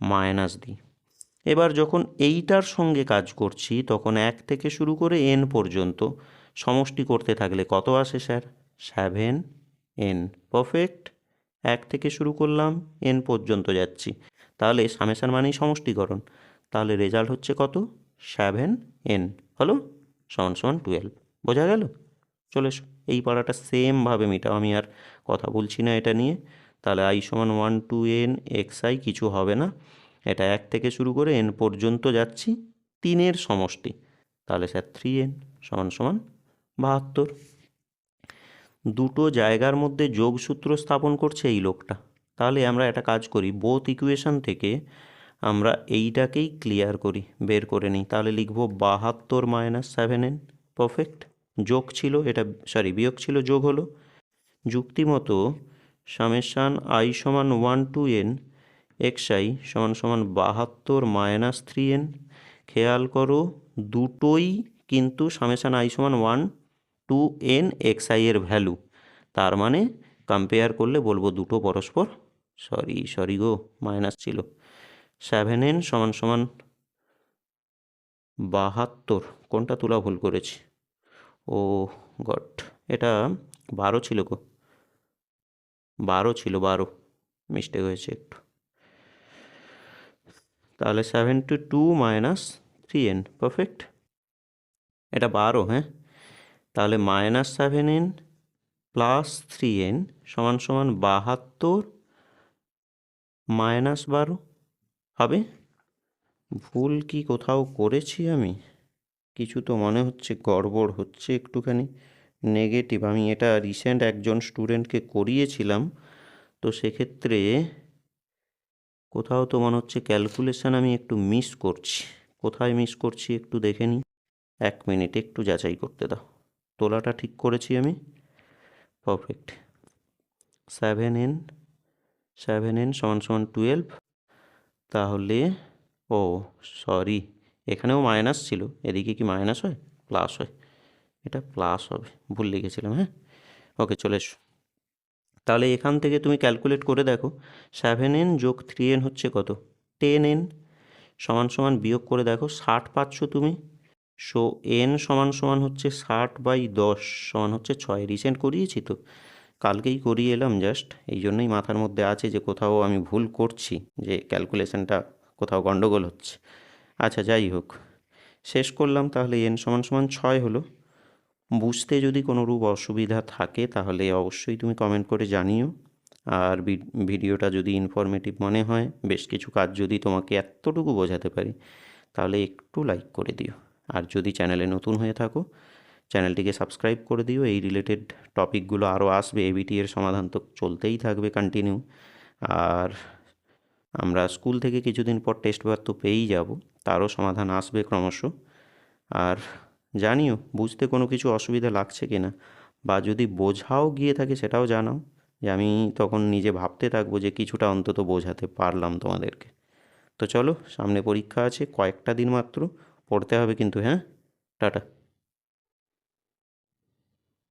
মাইনাস দিই। এবার যখন এইটার সঙ্গে কাজ করছি তখন 1 থেকে শুরু করে n পর্যন্ত সমষ্টি করতে থাকলে কত আসে স্যার? 7n। পারফেক্ট। 1 থেকে শুরু করলাম, n পর্যন্ত যাচ্ছি, তাহলে সামেশান মানেই সমষ্টিকরণ, তাহলে রেজাল্ট হচ্ছে কত? 7n হলো, সমান সমান 12। বোঝা গেল? চলে এসো, এই পাড়াটা সেমভাবে মেটাও, আমি আর কথা বলছি না এটা নিয়ে। তাহলে i সমান 1 to n xi কিছু হবে না, এটা 1 থেকে শুরু করে n পর্যন্ত যাচ্ছি, 3-এর সমষ্টি, তাহলে স্যার 3n সমান সমান 72। দুটো জায়গার মধ্যে যোগসূত্র স্থাপন করছে এই লোকটা। তাহলে আমরা একটা কাজ করি, বোথ ইকুয়েশন থেকে আমরা এইটাকেই ক্লিয়ার করি, বের করে নিই। তাহলে লিখব 72 মাইনাস 7n। পারফেক্ট। যোগ ছিল এটা, সরি বিয়োগ ছিল, যোগ হলো। যুক্তি মতো সামেশান i সমান 1 to n xi সমান সমান 72 মাইনাস 3n। খেয়াল করো দুটোই কিন্তু সামেশান i সমান 1 to n xi এর ভ্যালু, তার মানে কম্পেয়ার করলে বলবো দুটো পরস্পর, সরি গো, মাইনাস ছিল। 7n সমান সমান 72, কোনটা তোলা ভুল করেছি, ও গড, এটা 12 ছিল গো, 12 ছিল, 12 মিস্টেক হয়েছে একটু। তাহলে 72 মাইনাস 3n। পারফেক্ট। এটা 12, হ্যাঁ, তাহলে মাইনাস 7n প্লাস 3n সমান সমান 72 মাইনাস 12 হবে। ভুল কি কোথাও করেছি আমি? কিছু তো মনে হচ্ছে গড়বড় হচ্ছে একটুখানি, নেগেটিভ। আমি এটা রিসেন্ট একজন স্টুডেন্টকে করিয়েছিলাম, তো সেক্ষেত্রে কোথাও তো মনে হচ্ছে ক্যালকুলেশান আমি একটু মিস করছি। কোথায় মিস করছি একটু দেখে নিই, 1 মিনিট একটু যাচাই করতে দাও। তোলাটা ঠিক করেছি আমি, পারফেক্ট। 7n সমান সমান 12, তাহলে ও সরি, এখানেও মাইনাস ছিল, এদিকে কি মাইনাস হয়? প্লাস হয়, এটা প্লাস হবে, ভুল লিখেছিলাম, হ্যাঁ। ওকে, চলে এসো। তাহলে এখান থেকে তুমি ক্যালকুলেট করে দেখো, 7n যোগ 3n হচ্ছে কত? 10n। সমান সমান বিয়োগ করে দেখো, 60 পাচ্ছ তুমি, সো n সমান সমান হচ্ছে 60/10 সমান হচ্ছে 6। রিসেন্ট করিয়েছি তো, কালকেই করিয়ে এলাম জাস্ট, এই জন্যই মাথার মধ্যে আছে যে কোথাও আমি ভুল করছি, যে ক্যালকুলেশনটা কোথাও গন্ডগোল হচ্ছে। আচ্ছা, যাই হোক, শেষ করলাম। তাহলে n সমান সমান 6 হলো। বুঝতে যদি কোনো রূপ অসুবিধা থাকে তাহলে অবশ্যই তুমি কমেন্ট করে জানিও। আর ভিডিওটা যদি ইনফরমেটিভ মনে হয়, বেশ কিছু কাজ যদি তোমাকে এতটুকু বোঝাতে পারি, তাহলে একটু লাইক করে দিও। আর যদি চ্যানেলে নতুন হয়ে থাকো, চ্যানেলটিকে সাবস্ক্রাইব করে দিও। এই রিলেটেড টপিকগুলো আরও আসবে, এবিটি এর সমাধান তো চলতেই থাকবে কন্টিনিউ। আর আমরা স্কুল থেকে কিছুদিন পর টেস্ট পেপার তো পেয়েই যাব, তারও সমাধান আসবে ক্রমশ। আর জানিও বুঝতে কোনো কিছু অসুবিধা লাগছে কি না, বা যদি বোঝাও গিয়ে থাকে সেটাও জানাও, যে আমি তখন নিজে ভাবতে থাকবো যে কিছুটা অন্তত বোঝাতে পারলাম তোমাদেরকে। তো চলো, সামনে পরীক্ষা আছে, কয়েকটা দিন মাত্র পড়তে হবে কিন্তু, হ্যাঁ। টাটা।